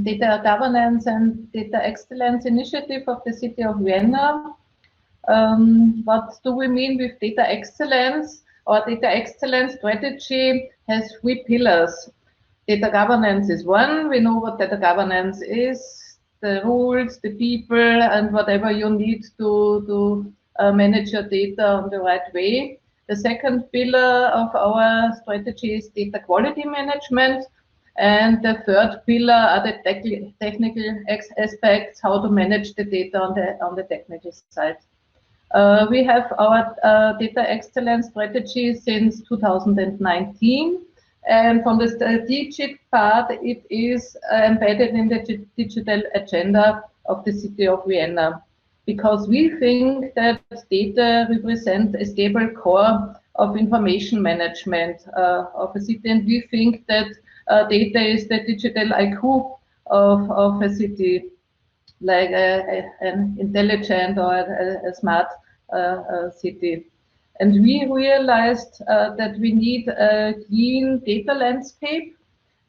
data governance and data excellence initiative of the city of Vienna. What do we mean with data excellence? Our data excellence strategy has 3 pillars. Data governance is one. We know what data governance is, the rules, the people, and whatever you need to manage your data on the right way. The second pillar of our strategy is data quality management. And the third pillar are the technical aspects, how to manage the data on the technical side. We have our data excellence strategy since 2019. And from the strategic part, it is embedded in the digital agenda of the city of Vienna. Because we think that data represents a stable core of information management of a city. And we think that data is the digital IQ of a city, like an intelligent or a smart city. And we realized that we need a clean data landscape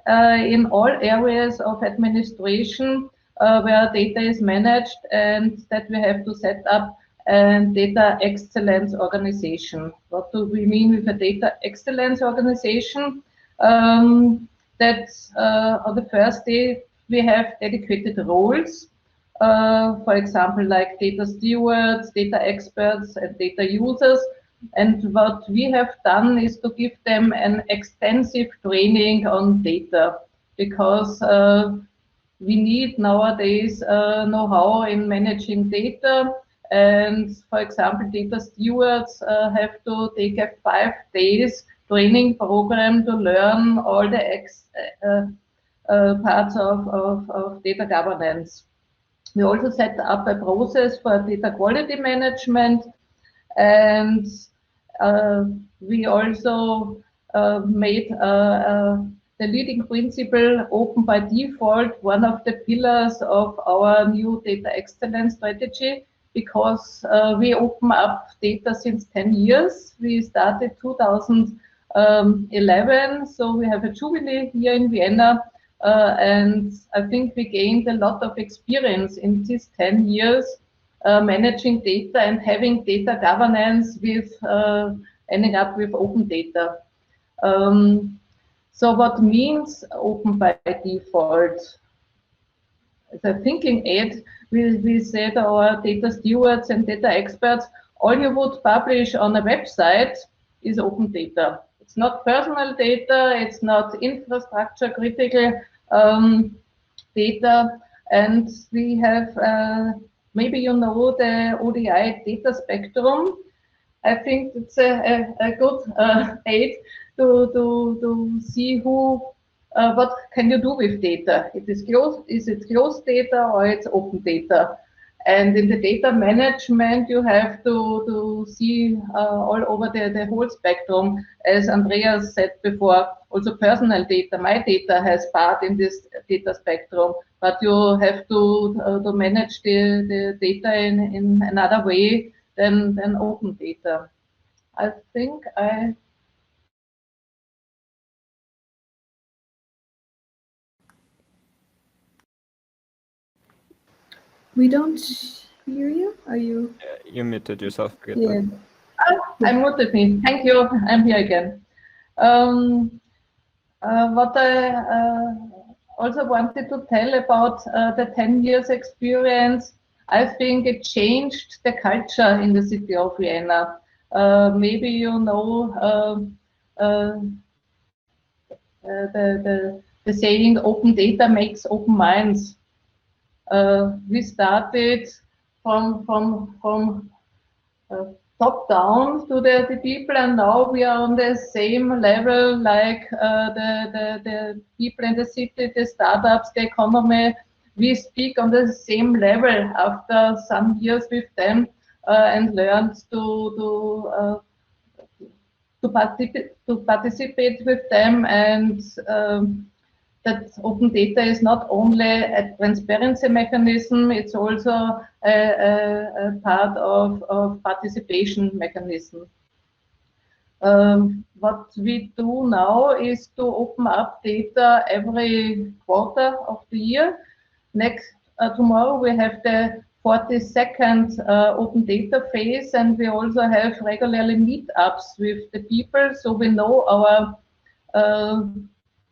in all areas of administration where data is managed, and that we have to set up a data excellence organization. What do we mean with a data excellence organization? That on the first day we have dedicated roles, for example, like data stewards, data experts, and data users. And what we have done is to give them an extensive training on data, because we need nowadays know-how in managing data. And for example, data stewards have to take a 5 days training program to learn all the parts of data governance. We also set up a process for data quality management, and we also made the leading principle open by default one of the pillars of our new data excellence strategy, because we open up data since 10 years. We started 2011, so we have a jubilee here in Vienna. And I think we gained a lot of experience in these 10 years managing data and having data governance with ending up with open data. So what means open by default? As a thinking aid, we said our data stewards and data experts, all you would publish on a website is open data. It's not personal data, it's not infrastructure critical data. And we have, maybe you know the ODI data spectrum. I think it's a good aid to see what can you do with data. Is it closed data or it's open data? And in the data management, you have to see all over the whole spectrum. As Andreas said before, also personal data, my data has part in this data spectrum, but you have to manage the data in another way than open data. I think We don't hear you. Are you? You muted yourself, Brigitte. Yeah. I muted me. Thank you. I'm here again. What I also wanted to tell about the 10 years experience, I think it changed the culture in the city of Vienna. Maybe you know the saying, open data makes open minds. We started from top down to the people, and now we are on the same level like the people in the city, the startups, the economy. We speak on the same level after some years with them and learned to participate with them, and that open data is not only a transparency mechanism, it's also a part of participation mechanism. What we do now is to open up data every quarter of the year. Tomorrow we have the 42nd open data phase, and we also have regularly meetups with the people, so we know our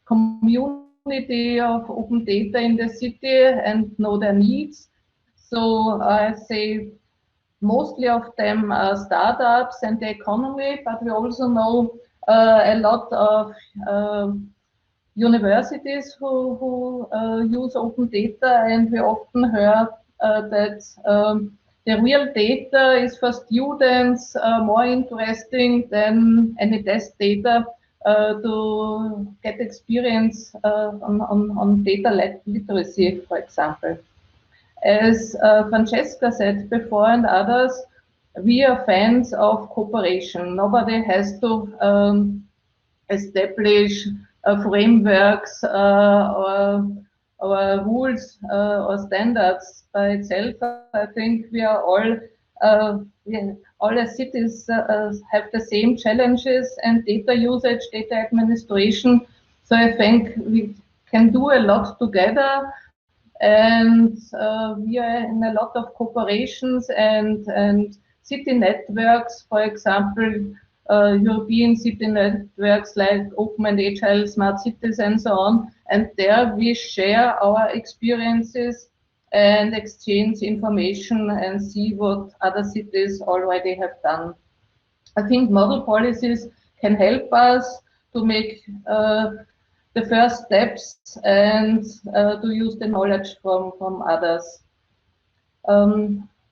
community of open data in the city and know their needs. So I say mostly of them are startups and the economy, but we also know a lot of universities who use open data, and we often heard that the real data is for students more interesting than any test data to get experience on data literacy, for example. As Francesca said before and others, we are fans of cooperation. Nobody has to establish frameworks or rules or standards by itself. I think we are all the cities have the same challenges and data usage, data administration. So I think we can do a lot together, and we are in a lot of cooperations and city networks, for example, European city networks like Open and Agile Smart Cities and so on. And there we share our experiences and exchange information and see what other cities already have done. I think model policies can help us to make the first steps and to use the knowledge from others.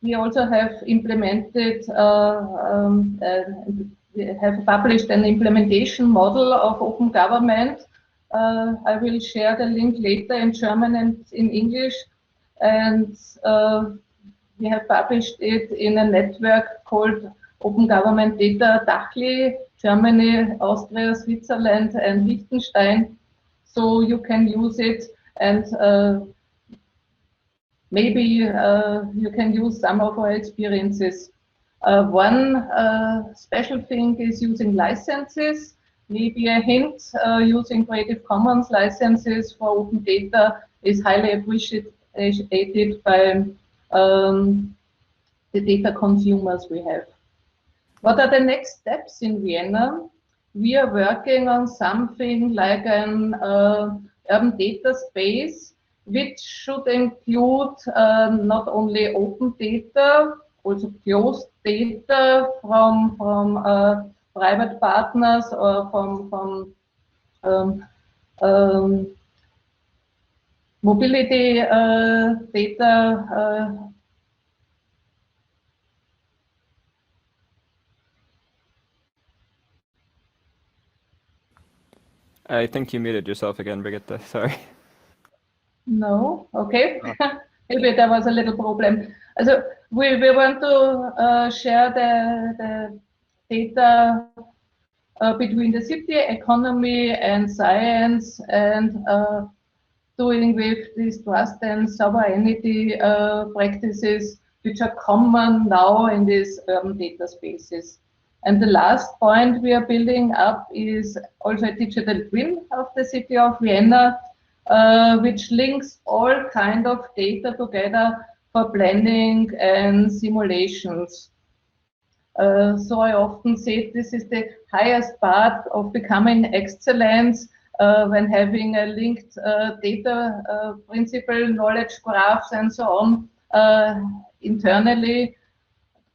We also have implemented, we have published an implementation model of open government. I will share the link later in German and in English. And we have published it in a network called Open Government Data Dachli, Germany, Austria, Switzerland, and Liechtenstein. So you can use it, and maybe you can use some of our experiences. One special thing is using licenses. Maybe a hint, using Creative Commons licenses for open data is highly appreciated by the data consumers we have. What are the next steps in Vienna? We are working on something like an urban data space, which should include not only open data, also closed data from private partners or from mobility data. I think you muted yourself again, Brigitte. Sorry. No, okay. Maybe there was a little problem. So we want to share the data between the city, economy, and science, and doing with these trust and sovereignty practices, which are common now in these urban data spaces. And the last point we are building up is also a digital twin of the city of Vienna, which links all kind of data together for planning and simulations. So I often say this is the highest part of becoming excellence when having a linked data principle, knowledge graphs, and so on internally,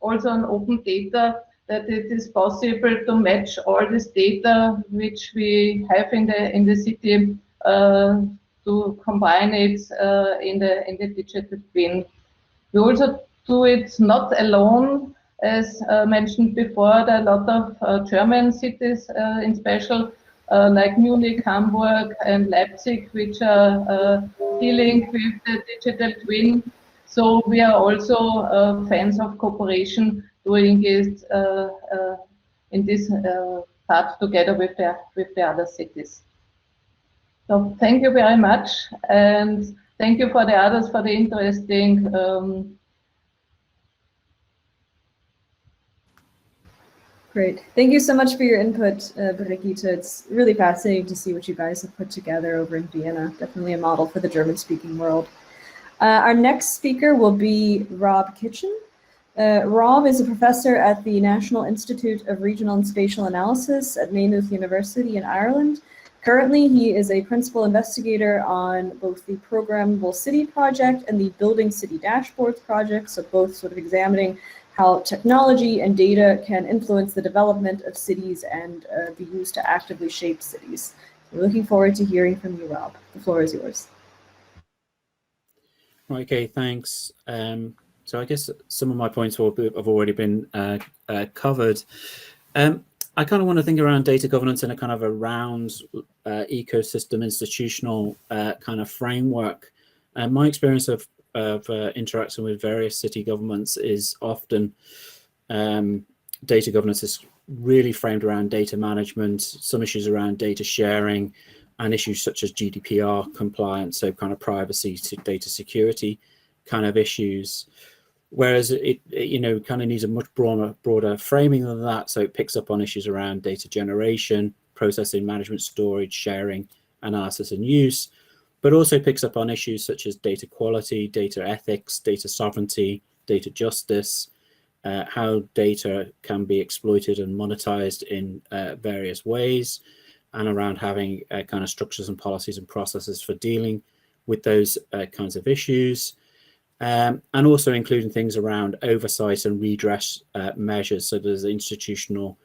also on open data, that it is possible to match all this data which we have in the city to combine it in the digital twin. We also do it not alone, as mentioned before. There are a lot of German cities in special, like Munich, Hamburg, and Leipzig, which are dealing with the digital twin. So we are also fans of cooperation, doing it in this part together with the other cities. So thank you very much, and thank you for the others for the interesting Great. Thank you so much for your input, Brigitte. It's really fascinating to see what you guys have put together over in Vienna. Definitely a model for the German-speaking world. Our next speaker will be Rob Kitchen. Rob is a professor at the National Institute of Regional and Spatial Analysis at Maynooth University in Ireland. Currently, he is a principal investigator on both the Programmable City project and the Building City Dashboards project, so both sort of examining how technology and data can influence the development of cities and be used to actively shape cities. We're looking forward to hearing from you, Rob. The floor is yours. Okay, thanks. So I guess some of my points have already been covered. I kind of want to think around data governance in a kind of a round ecosystem institutional kind of framework. My experience of interacting with various city governments is often data governance is really framed around data management, some issues around data sharing, and issues such as GDPR compliance, so kind of privacy to data security kind of issues. Whereas it you know, kind of needs a much broader framing than that, so it picks up on issues around data generation, processing, management, storage, sharing, analysis, and use, but also picks up on issues such as data quality, data ethics, data sovereignty, data justice, how data can be exploited and monetized in various ways, and around having kind of structures and policies and processes for dealing with those kinds of issues. And also including things around oversight and redress measures. So there's institutional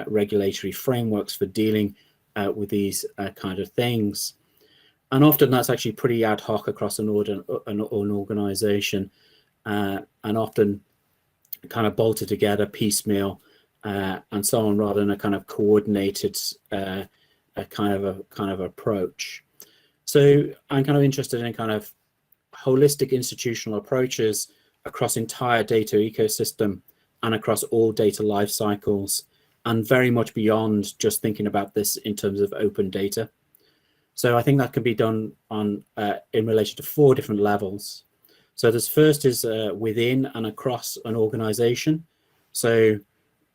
regulatory frameworks for dealing with these kind of things. And often that's actually pretty ad hoc across an organization, and often kind of bolted together piecemeal and so on, rather than a kind of coordinated kind of approach. So I'm kind of interested in kind of holistic institutional approaches across entire data ecosystem and across all data life cycles, and very much beyond just thinking about this in terms of open data. So I think that can be done on in relation to 4 different levels. So this first is within and across an organization. So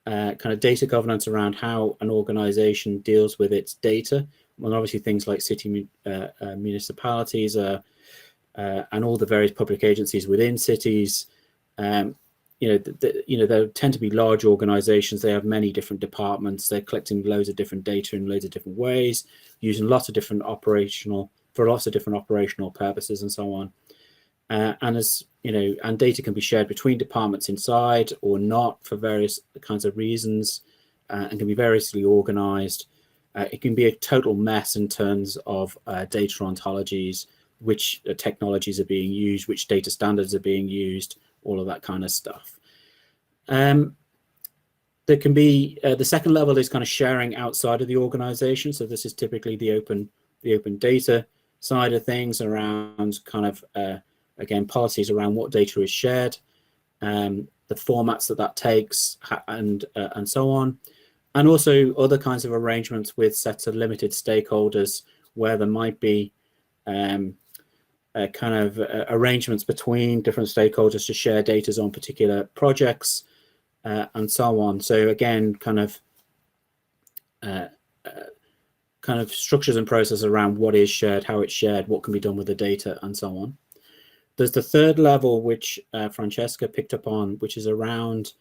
kind of data governance around how an organization deals with its data. Well, obviously things like city municipalities and all the various public agencies within cities. There tend to be large organizations. They have many different departments. They're collecting loads of different data in loads of different ways, using lots of different operational purposes and so on. And as you know, and data can be shared between departments inside or not for various kinds of reasons, and can be variously organized. It can be a total mess in terms of data ontologies, which technologies are being used, which data standards are being used, all of that kind of stuff. There can be the second level is kind of sharing outside of the organization. So this is typically the open data side of things, around kind of again policies around what data is shared, the formats that takes, and so on, and also other kinds of arrangements with sets of limited stakeholders where there might be kind of arrangements between different stakeholders to share data on particular projects, and so on. So again, kind of structures and processes around what is shared, how it's shared, what can be done with the data, and so on. There's the third level, which Francesca picked up on, which is around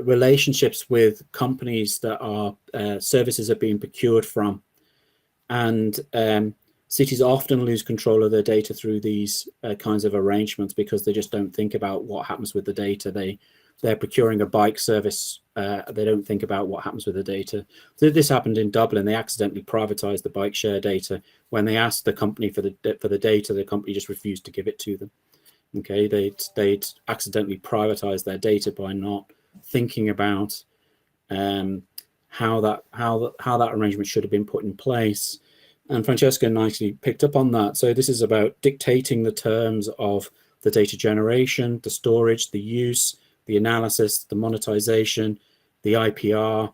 relationships with companies that are services are being procured from, and cities often lose control of their data through these kinds of arrangements because they just don't think about what happens with the data. They're procuring a bike service. They don't think about what happens with the data. So this happened in Dublin. They accidentally privatized the bike share data. When they asked the company for the data, the company just refused to give it to them. Okay, they'd accidentally privatized their data by not thinking about how that arrangement should have been put in place. And Francesca nicely picked up on that. So this is about dictating the terms of the data generation, the storage, the use, the analysis, the monetization, the IPR,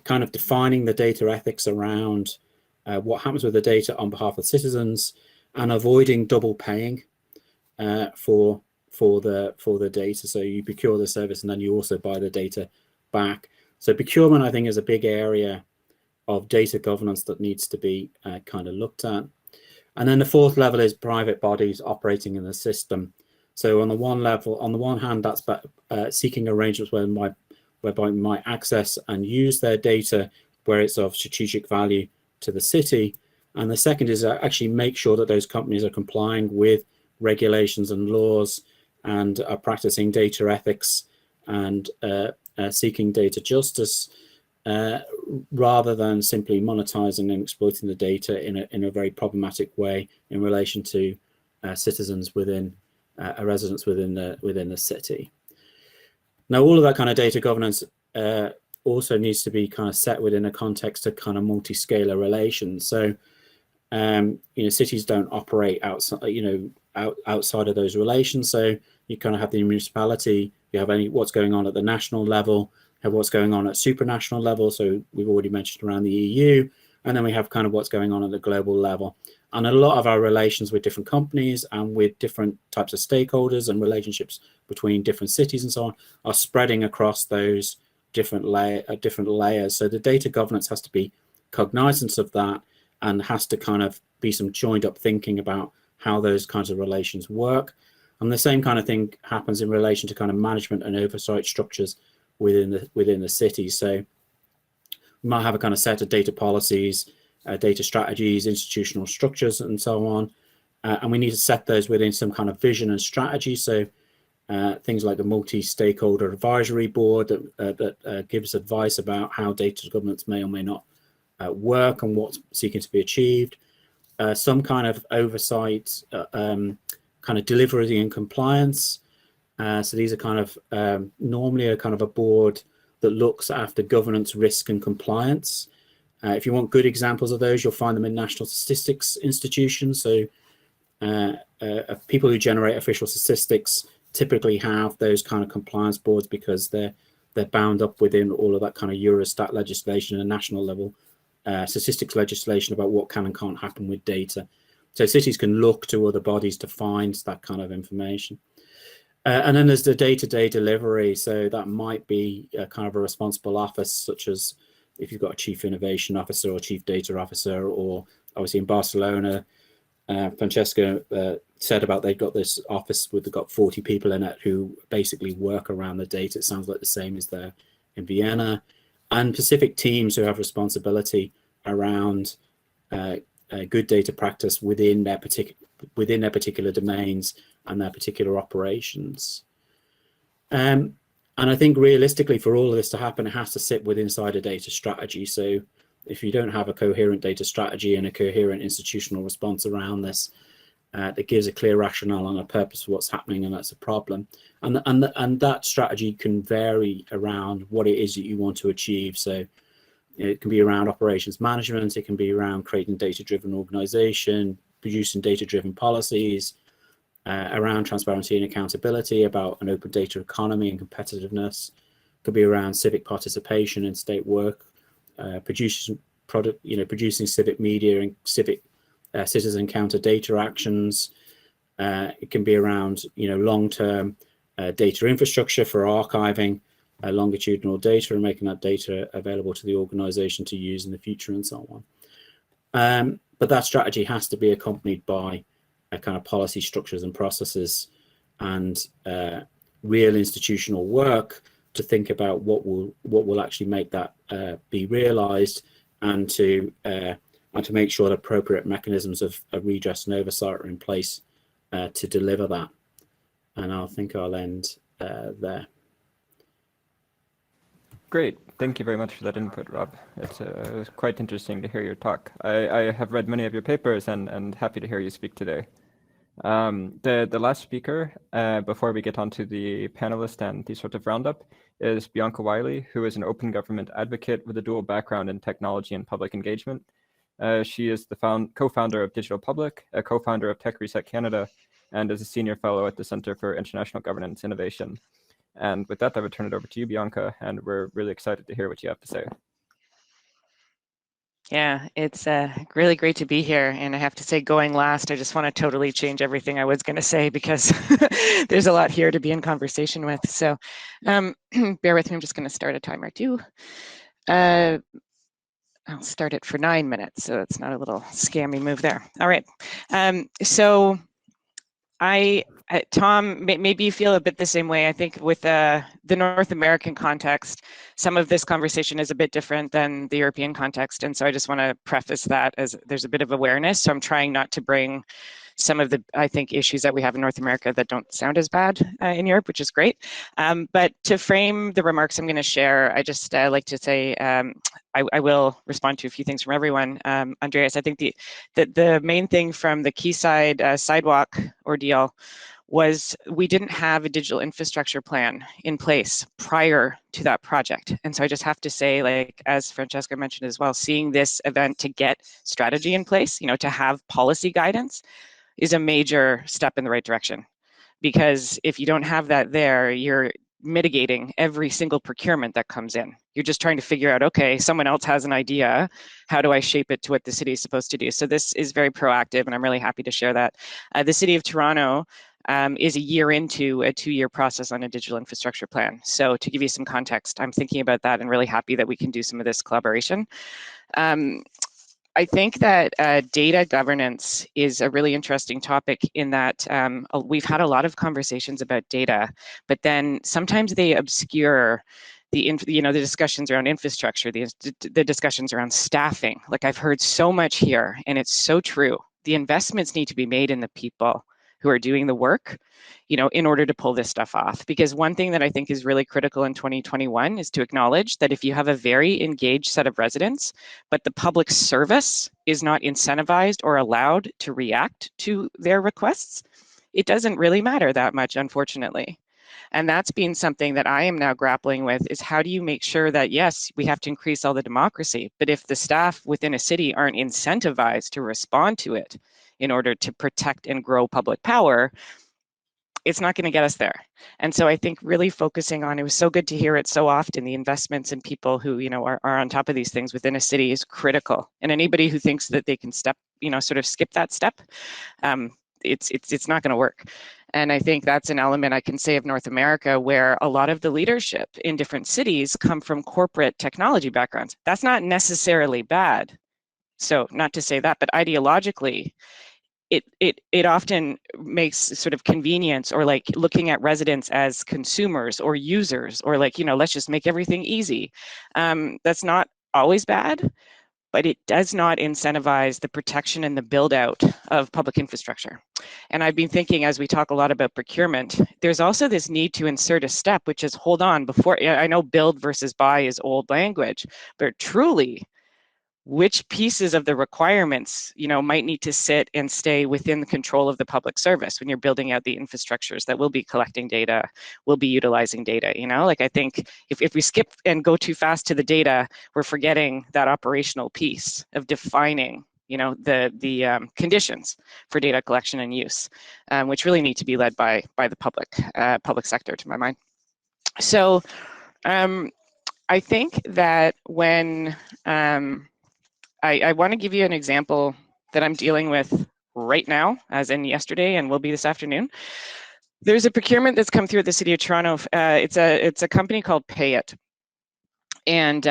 kind of defining the data ethics around what happens with the data on behalf of citizens, and avoiding double paying for the data. So you procure the service and then you also buy the data back. So procurement, I think, is a big area of data governance that needs to be kind of looked at. And then the fourth level is private bodies operating in the system. So on the one hand, that's seeking arrangements whereby we might access and use their data where it's of strategic value to the city. And the second is actually make sure that those companies are complying with regulations and laws and are practicing data ethics and seeking data justice, rather than simply monetizing and exploiting the data in a very problematic way in relation to citizens within residents within the city. Now, all of that kind of data governance also needs to be kind of set within a context of kind of multi-scalar relations. So, cities don't operate outside, outside of those relations. So you kind of have the municipality, you have what's going on at the national level, have what's going on at supranational level. So we've already mentioned around the EU, and then we have kind of what's going on at the global level. And a lot of our relations with different companies and with different types of stakeholders and relationships between different cities and so on are spreading across those different layers. So the data governance has to be cognizant of that and has to kind of be some joined up thinking about how those kinds of relations work. And the same kind of thing happens in relation to kind of management and oversight structures within the city. So we might have a kind of set of data policies, data strategies, institutional structures, and so on. And we need to set those within some kind of vision and strategy. So things like the multi-stakeholder advisory board that gives advice about how data governance may or may not work and what's seeking to be achieved. Some kind of oversight, kind of delivery and compliance. So these are kind of normally a kind of a board that looks after governance, risk, and compliance. If you want good examples of those, you'll find them in national statistics institutions. So people who generate official statistics typically have those kind of compliance boards because they're bound up within all of that kind of Eurostat legislation and national level statistics legislation about what can and can't happen with data. So cities can look to other bodies to find that kind of information. And then there's the day-to-day delivery. So that might be a kind of a responsible office, such as if you've got a chief innovation officer or chief data officer, or obviously in Barcelona, Francesca said about they've got this office they've got 40 people in it who basically work around the data. It sounds like the same as there in Vienna. And specific teams who have responsibility around good data practice within their particular domains and their particular operations. And I think realistically, for all of this to happen, it has to sit inside a data strategy. So if you don't have a coherent data strategy and a coherent institutional response around this, that gives a clear rationale and a purpose for what's happening, and that's a problem. And that strategy can vary around what it is that you want to achieve. So it can be around operations management, it can be around creating data-driven organization, producing data-driven policies, around transparency and accountability, about an open data economy and competitiveness. It could be around civic participation in state work, producing civic media and civic citizen counter data actions. It can be around long-term data infrastructure for archiving longitudinal data and making that data available to the organization to use in the future, and so on. but that strategy has to be accompanied by a kind of policy structures and processes and real institutional work to think about what will actually make that be realized, and to make sure that appropriate mechanisms of redress and oversight are in place to deliver that. And I think I'll end there. Great. Thank you very much for that input, Rob. It was quite interesting to hear your talk. I have read many of your papers and happy to hear you speak today. The last speaker, before we get on to the panelist and the sort of roundup, is Bianca Wiley, who is an open government advocate with a dual background in technology and public engagement. She is the co-founder of Digital Public, a co-founder of Tech Reset Canada, and is a senior fellow at the Center for International Governance Innovation. And with that, I would turn it over to you, Bianca, and we're really excited to hear what you have to say. Yeah, it's really great to be here. And I have to say, going last, I just want to totally change everything I was going to say, because there's a lot here to be in conversation with. So bear with me, I'm just going to start a timer too. I'll start it for 9 minutes, so it's not a little scammy move there. All right. So Tom, maybe you feel a bit the same way. I think with the North American context, some of this conversation is a bit different than the European context. And so I just want to preface that as there's a bit of awareness. So I'm trying not to bring some of the, I think, issues that we have in North America that don't sound as bad in Europe, which is great. But to frame the remarks I'm going to share, I just like to say, I will respond to a few things from everyone. Andreas, I think the main thing from the Quayside sidewalk ordeal was we didn't have a digital infrastructure plan in place prior to that project. And so I just have to say, like, as Francesca mentioned as well, seeing this event to get strategy in place, to have policy guidance is a major step in the right direction. Because if you don't have that there, you're mitigating every single procurement that comes in. You're just trying to figure out, okay, someone else has an idea. How do I shape it to what the city is supposed to do? So this is very proactive, and I'm really happy to share that. The City of Toronto is a year into a 2-year process on a digital infrastructure plan. So to give you some context, I'm thinking about that and really happy that we can do some of this collaboration. I think that data governance is a really interesting topic in that we've had a lot of conversations about data, but then sometimes they obscure the discussions around infrastructure, the discussions around staffing. Like, I've heard so much here, and it's so true. The investments need to be made in the people who are doing the work, in order to pull this stuff off. Because one thing that I think is really critical in 2021 is to acknowledge that if you have a very engaged set of residents, but the public service is not incentivized or allowed to react to their requests, it doesn't really matter that much, unfortunately. And that's been something that I am now grappling with, is how do you make sure that, yes, we have to increase all the democracy, but if the staff within a city aren't incentivized to respond to it in order to protect and grow public power, it's not going to get us there. And so I think really focusing on, it was so good to hear it so often, the investments in people who, are on top of these things within a city is critical. And anybody who thinks that they can sort of skip that step, it's not going to work. And I think that's an element I can say of North America, where a lot of the leadership in different cities come from corporate technology backgrounds. That's not necessarily bad. So not to say that, but ideologically, it often makes sort of convenience, or like looking at residents as consumers or users, or like, let's just make everything easy. That's not always bad, but it does not incentivize the protection and the build out of public infrastructure. And I've been thinking, as we talk a lot about procurement, there's also this need to insert a step, which is, hold on, before, I know build versus buy is old language, but truly, which pieces of the requirements, might need to sit and stay within the control of the public service when you're building out the infrastructures that will be collecting data, will be utilizing data, Like, I think if we skip and go too fast to the data, we're forgetting that operational piece of defining, the conditions for data collection and use, which really need to be led by the public sector, to my mind. So I think that when I want to give you an example that I'm dealing with right now, as in yesterday, and will be this afternoon. There's a procurement that's come through at the City of Toronto. It's a company called Pay It. And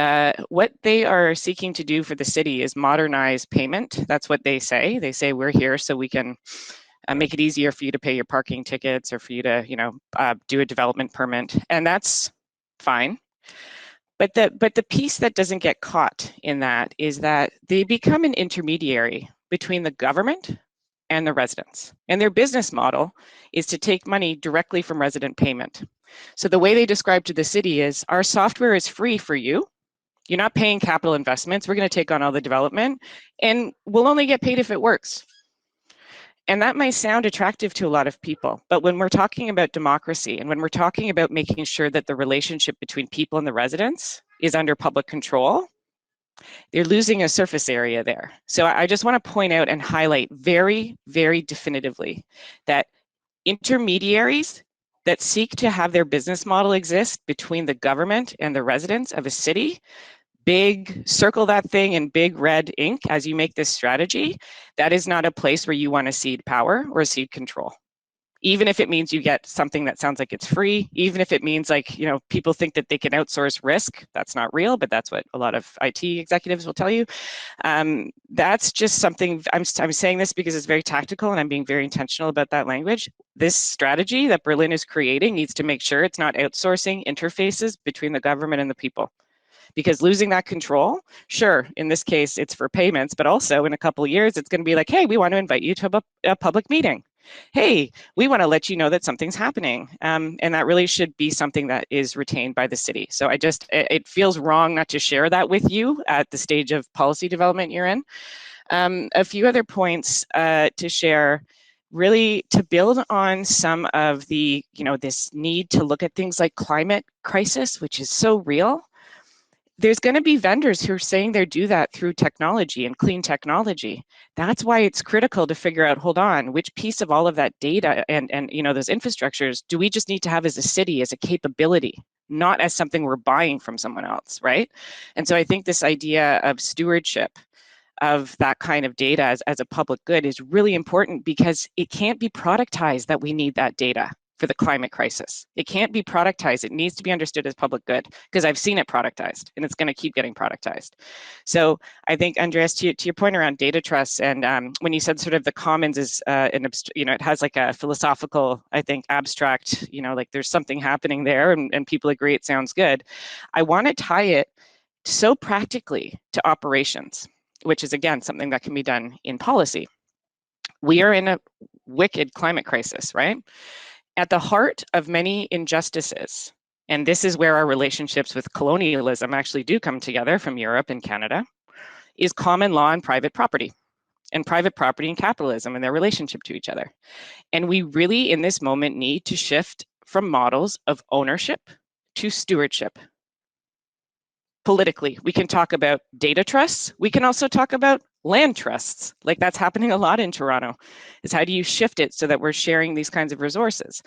what they are seeking to do for the city is modernize payment. That's what they say. They say we're here so we can make it easier for you to pay your parking tickets or for you to, do a development permit, and that's fine. But the piece that doesn't get caught in that is that they become an intermediary between the government and the residents. And their business model is to take money directly from resident payment. So the way they describe to the city is, our software is free for you. You're not paying capital investments. We're going to take on all the development, and we'll only get paid if it works. And that might sound attractive to a lot of people, but when we're talking about democracy and when we're talking about making sure that the relationship between people and the residents is under public control, they're losing a surface area there. So I just want to point out and highlight very, very definitively that intermediaries that seek to have their business model exist between the government and the residents of a city, circle that thing in big red ink as you make this strategy. That is not a place where you want to cede power or cede control. Even if it means you get something that sounds like it's free, even if it means people think that they can outsource risk, that's not real, but that's what a lot of IT executives will tell you. That's just something, I'm saying this because it's very tactical and I'm being very intentional about that language. This strategy that Berlin is creating needs to make sure it's not outsourcing interfaces between the government and the people. Because losing that control, sure, in this case, it's for payments, but also in a couple of years, it's going to be like, hey, we want to invite you to a public meeting. Hey, we want to let you know that something's happening. And that really should be something that is retained by the city. So it feels wrong not to share that with you at the stage of policy development you're in. A few other points to share, really to build on some of the, this need to look at things like climate crisis, which is so real. There's going to be vendors who are saying they do that through technology and clean technology. That's why it's critical to figure out, hold on, which piece of all of that data and those infrastructures do we just need to have as a city, as a capability, not as something we're buying from someone else, right? And so I think this idea of stewardship of that kind of data as a public good is really important, because it can't be productized that we need that data for the climate crisis. It can't be productized. It needs to be understood as public good, because I've seen it productized and it's going to keep getting productized. So I think, Andreas, to your point around data trusts, and when you said sort of the commons is it has like a philosophical, I think, abstract, like there's something happening there and people agree it sounds good. I want to tie it so practically to operations, which is, again, something that can be done in policy. We are in a wicked climate crisis, right? At the heart of many injustices, and this is where our relationships with colonialism actually do come together from Europe and Canada, is common law and private property and capitalism and their relationship to each other. And we really, in this moment, need to shift from models of ownership to stewardship. Politically, we can talk about data trusts. We can also talk about land trusts. Like, that's happening a lot in Toronto, is how do you shift it so that we're sharing these kinds of resources?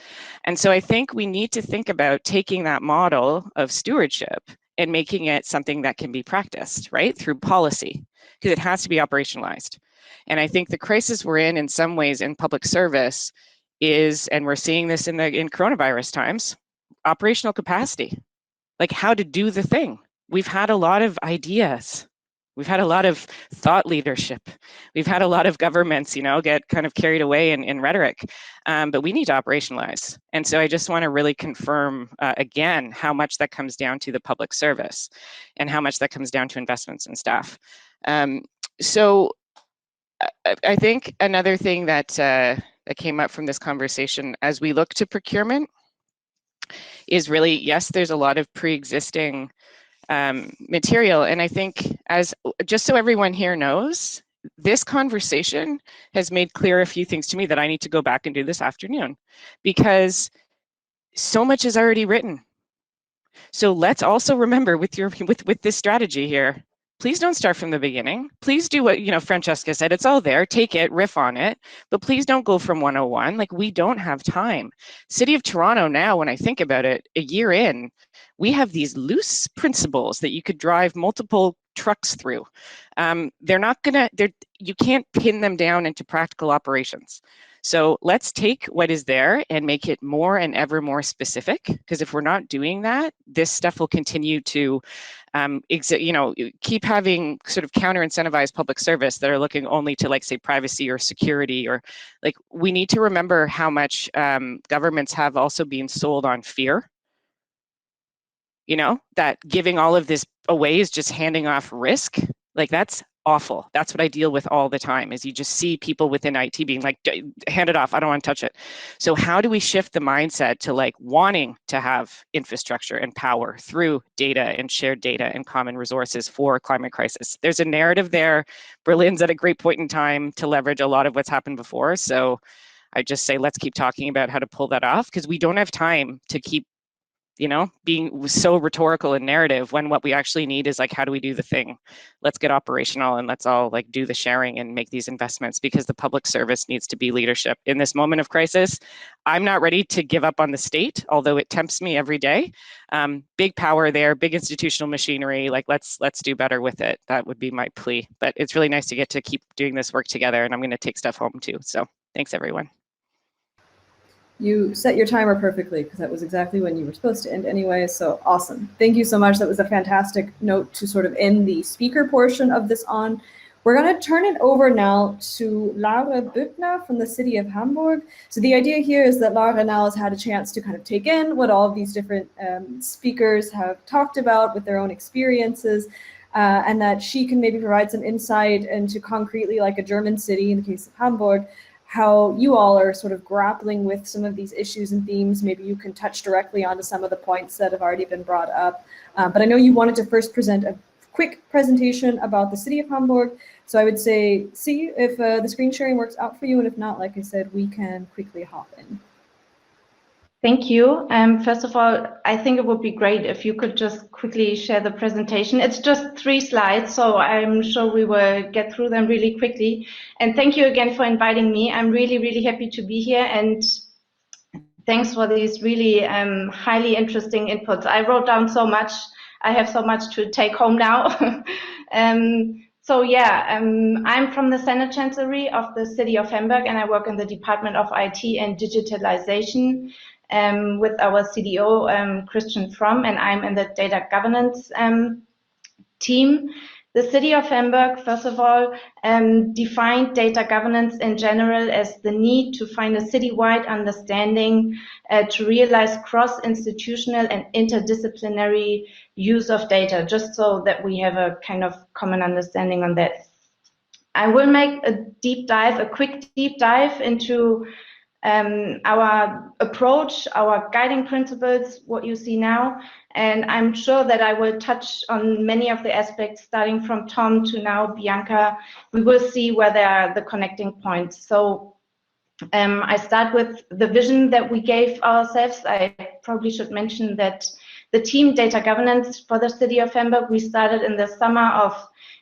And so I think we need to think about taking that model of stewardship and making it something that can be practiced, right, through policy, because it has to be operationalized. And I think the crisis we're in some ways in public service is, and we're seeing this in coronavirus times, operational capacity, like how to do the thing. We've had a lot of ideas. We've had a lot of thought leadership. We've had a lot of governments, get kind of carried away in rhetoric, but we need to operationalize. And so I just want to really confirm again how much that comes down to the public service and how much that comes down to investments in staff. So I think another thing that came up from this conversation as we look to procurement is really, yes, there's a lot of pre-existing material. And I think, just so everyone here knows, this conversation has made clear a few things to me that I need to go back and do this afternoon, because so much is already written. So let's also remember with this strategy here, please don't start from the beginning. Please do what, Francesca said, it's all there, take it, riff on it, but please don't go from 101. Like, we don't have time. City of Toronto now, when I think about it, a year in, we have these loose principles that you could drive multiple trucks through. You can't pin them down into practical operations. So let's take what is there and make it more and ever more specific, because if we're not doing that, this stuff will continue to keep having sort of counter-incentivized public service that are looking only to, like, say, privacy or security, or like, we need to remember how much governments have also been sold on fear. That giving all of this away is just handing off risk. Like, that's awful. That's what I deal with all the time, is you just see people within IT being like, hand it off, I don't want to touch it. So how do we shift the mindset to, like, wanting to have infrastructure and power through data and shared data and common resources for climate crisis? There's a narrative there. Berlin's at a great point in time to leverage a lot of what's happened before. So I just say, let's keep talking about how to pull that off, because we don't have time to keep being so rhetorical and narrative, when what we actually need is, like, how do we do the thing? Let's get operational, and let's all, like, do the sharing and make these investments, because the public service needs to be leadership in this moment of crisis. I'm not ready to give up on the state, although it tempts me every day. Big power there, big institutional machinery, like, let's do better with it. That would be my plea. But it's really nice to get to keep doing this work together, and I'm going to take stuff home too. So thanks, everyone. You set your timer perfectly, because that was exactly when you were supposed to end anyway, so awesome. Thank you so much. That was a fantastic note to sort of end the speaker portion of this on. We're going to turn it over now to Laura Buchner from the city of Hamburg. So the idea here is that Laura now has had a chance to kind of take in what all of these different speakers have talked about with their own experiences, and that she can maybe provide some insight into, concretely, like a German city, in the case of Hamburg, how you all are sort of grappling with some of these issues and themes. Maybe you can touch directly onto some of the points that have already been brought up. But I know you wanted to first present a quick presentation about the city of Hamburg. So I would say, see if the screen sharing works out for you. And if not, like I said, we can quickly hop in. Thank you. First of all, I think it would be great if you could just quickly share the presentation. It's just 3 slides, so I'm sure we will get through them really quickly. And thank you again for inviting me. I'm really, really happy to be here. And thanks for these really highly interesting inputs. I wrote down so much. I have so much to take home now. So yeah, I'm from the Senate Chancellery of the City of Hamburg, and I work in the Department of IT and Digitalization with our CDO, Christian Fromm, and I'm in the data governance team. The City of Hamburg, first of all, defined data governance in general as the need to find a citywide understanding to realize cross-institutional and interdisciplinary use of data, just so that we have a kind of common understanding on that. I will make a quick deep dive into our approach, our guiding principles, what you see now, and I'm sure that I will touch on many of the aspects, starting from Tom to now Bianca. We will see where there are the connecting points. So I start with the vision that we gave ourselves. I probably should mention that the team Data Governance for the City of Hamburg, we started in the summer of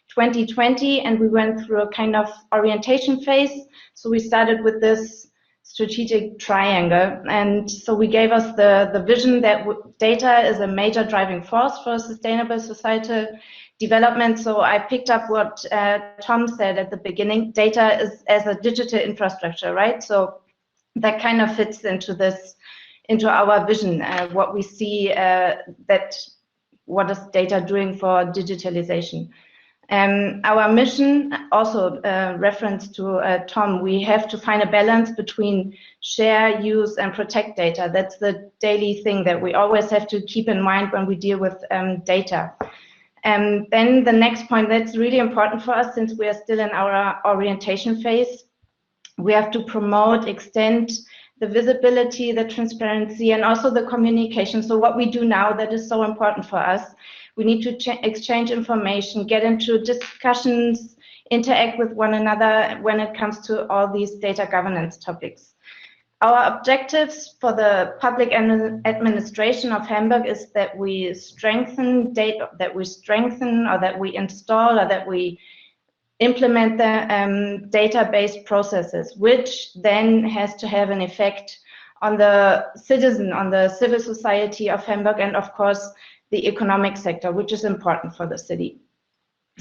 2020, and we went through a kind of orientation phase. So we started with this strategic triangle, and so we gave us the vision that data is a major driving force for sustainable societal development. So I picked up what Tom said at the beginning. Data is as a digital infrastructure, right? So that kind of fits into our vision. What we see what is data doing for digitalization. Our mission, also reference to Tom, we have to find a balance between share, use, and protect data. That's the daily thing that we always have to keep in mind when we deal with data. And then the next point that's really important for us, since we are still in our orientation phase, we have to promote, extend the visibility, the transparency, and also the communication. So what we do now that is so important for us, we need to exchange information, get into discussions, interact with one another when it comes to all these data governance topics. Our objectives for the public administration of Hamburg is that we strengthen data, or that we install, or that we implement the database processes, which then has to have an effect on the citizen, on the civil society of Hamburg, and of course, the economic sector, which is important for the city.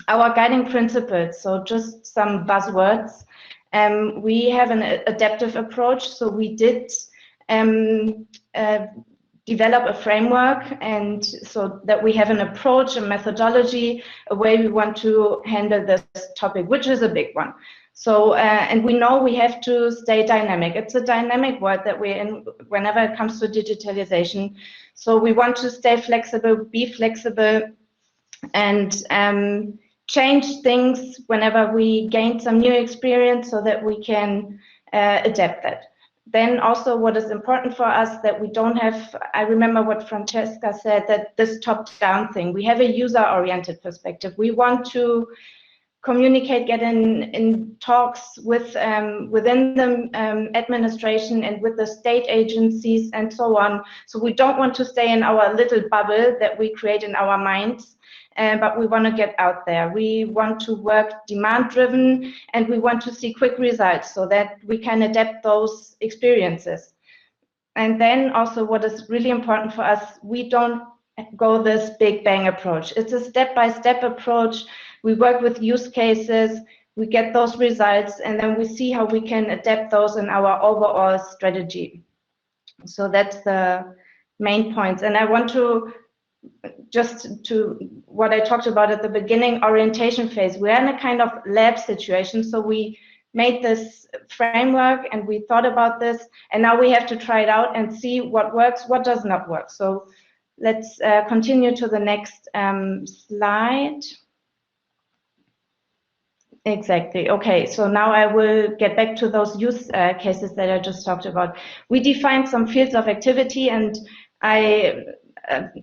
Our guiding principles, so just some buzzwords. we have an adaptive approach. So we did develop a framework, and so that we have an approach, a methodology, a way we want to handle this topic, which is a big one. So, and we know we have to stay dynamic. It's a dynamic world that we're in whenever it comes to digitalization. So we want to stay flexible, be flexible, and change things whenever we gain some new experience so that we can adapt that. Then also what is important for us that we don't have, I remember what Francesca said, that this top-down thing, we have a user-oriented perspective. We want to communicate, get in talks with within the administration and with the state agencies and so on. So we don't want to stay in our little bubble that we create in our minds, but we want to get out there. We want to work demand-driven, and we want to see quick results so that we can adapt those experiences. And then also what is really important for us, we don't go this big bang approach. It's a step-by-step approach. We work with use cases, we get those results, and then we see how we can adapt those in our overall strategy. So that's the main points. And I want to, just to what I talked about at the beginning, orientation phase. We're in a kind of lab situation. So we made this framework and we thought about this, and now we have to try it out and see what works, what does not work. So let's continue to the next slide. Exactly. Okay, so now I will get back to those use cases that I just talked about. We defined some fields of activity, and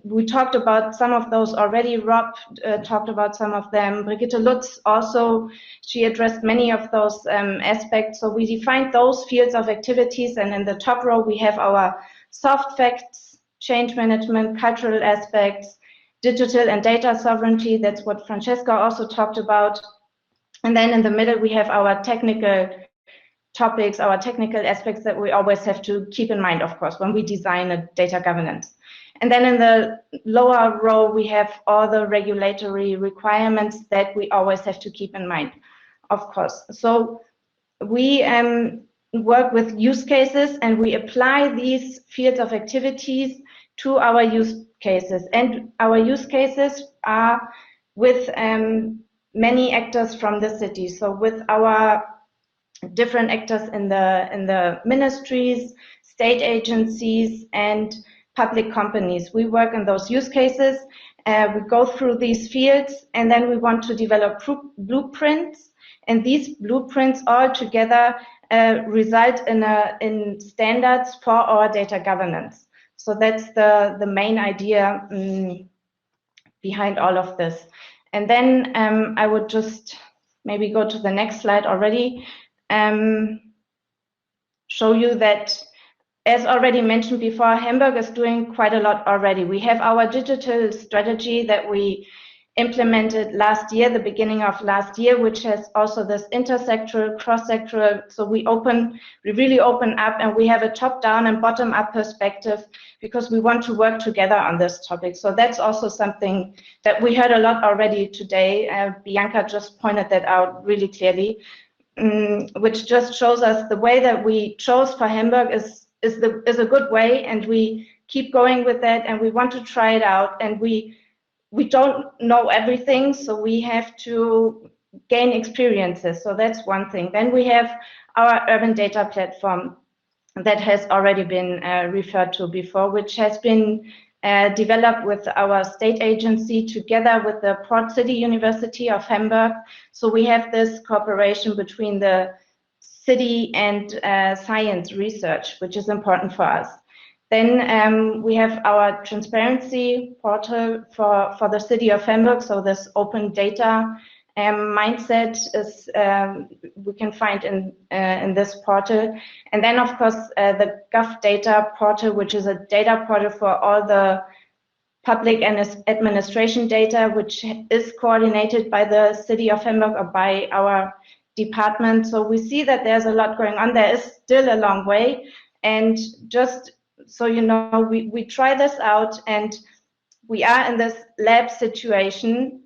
we talked about some of those already. Rob talked about some of them. Brigitte Lutz also, she addressed many of those aspects. So we defined those fields of activities, and in the top row we have our soft facts, change management, cultural aspects, digital and data sovereignty. That's what Francesca also talked about. And then in the middle, we have our technical topics, our technical aspects that we always have to keep in mind, of course, when we design a data governance. And then in the lower row, we have all the regulatory requirements that we always have to keep in mind, of course. So we work with use cases, and we apply these fields of activities to our use cases. And our use cases are with many actors from the city. So with our different actors in the ministries, state agencies, and public companies. We work in those use cases. We go through these fields, and then we want to develop blueprints. And these blueprints all together result in standards for our data governance. So that's the main idea behind all of this. And then I would just maybe go to the next slide already, show you that, as already mentioned before, Hamburg is doing quite a lot already. We have our digital strategy that we implemented last year, the beginning of last year, which has also this intersectoral, cross-sectoral. So we really open up, and we have a top-down and bottom-up perspective because we want to work together on this topic. So that's also something that we heard a lot already today. Bianca just pointed that out really clearly, which just shows us the way that we chose for Hamburg is a good way, and we keep going with that, and we want to try it out, and we don't know everything, so we have to gain experiences. So that's one thing. Then we have our urban data platform that has already been referred to before, which has been developed with our state agency together with the Port City University of Hamburg. So we have this cooperation between the city and science research, which is important for us. Then we have our transparency portal for the city of Hamburg. So this open data mindset is we can find in this portal. And then, of course, the Gov Data portal, which is a data portal for all the public and administration data, which is coordinated by the city of Hamburg or by our department. So we see that there's a lot going on. There is still a long way. And just so you know, we try this out, and we are in this lab situation.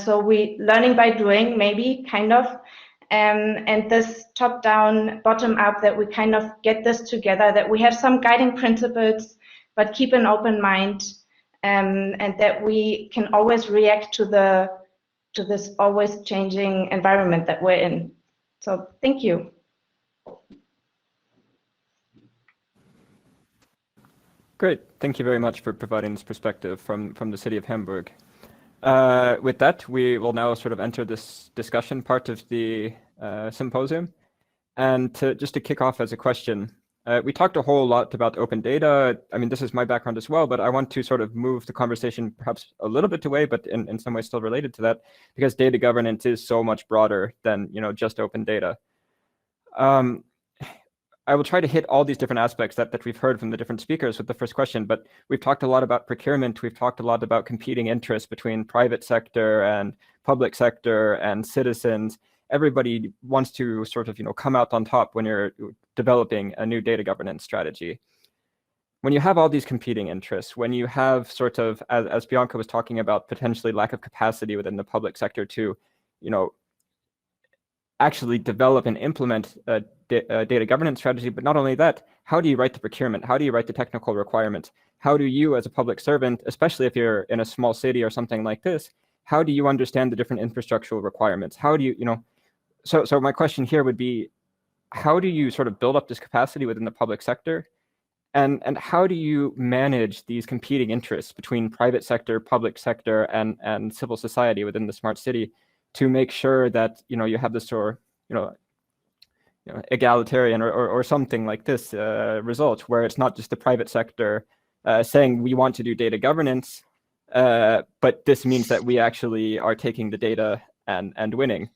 So we learning by doing, maybe, kind of. and this top-down, bottom-up, that we kind of get this together, that we have some guiding principles, but keep an open mind, and that we can always react to this always changing environment that we're in. So thank you. Great, thank you very much for providing this perspective from the city of Hamburg. With that, we will now sort of enter this discussion part of the symposium. And just to kick off as a question, we talked a whole lot about open data. I mean, this is my background as well, but I want to sort of move the conversation perhaps a little bit away, but in some way still related to that, because data governance is so much broader than, you know, just open data. I will try to hit all these different aspects that we've heard from the different speakers with the first question, but we've talked a lot about procurement. We've talked a lot about competing interests between private sector and public sector and citizens. Everybody wants to sort of, you know, come out on top when you're developing a new data governance strategy. When you have all these competing interests, when you have sort of, as Bianca was talking about, potentially lack of capacity within the public sector to, you know, actually develop and implement a data governance strategy, but not only that, how do you write the procurement? How do you write the technical requirements? How do you, as a public servant, especially if you're in a small city or something like this, how do you understand the different infrastructural requirements? How do you, you know, so my question here would be, how do you sort of build up this capacity within the public sector? And how do you manage these competing interests between private sector, public sector, and civil society within the smart city to make sure that, you know, you have this sort of, egalitarian or something like this result, where it's not just the private sector saying we want to do data governance, but this means that we actually are taking the data and winning.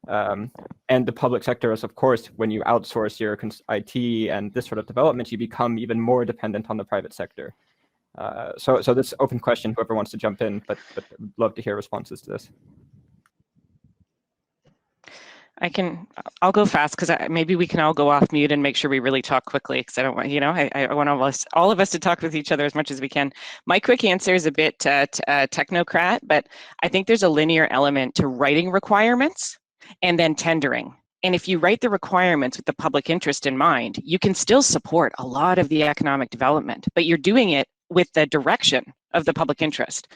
And the public sector is, of course, when you outsource your IT and this sort of development, you become even more dependent on the private sector. So this open question, whoever wants to jump in, but love to hear responses to this. I'll go fast because maybe we can all go off mute and make sure we really talk quickly, because I don't want, I want all of us to talk with each other as much as we can. My quick answer is a bit technocrat, but I think there's a linear element to writing requirements and then tendering. And if you write the requirements with the public interest in mind, you can still support a lot of the economic development, but you're doing it with the direction of the public interest.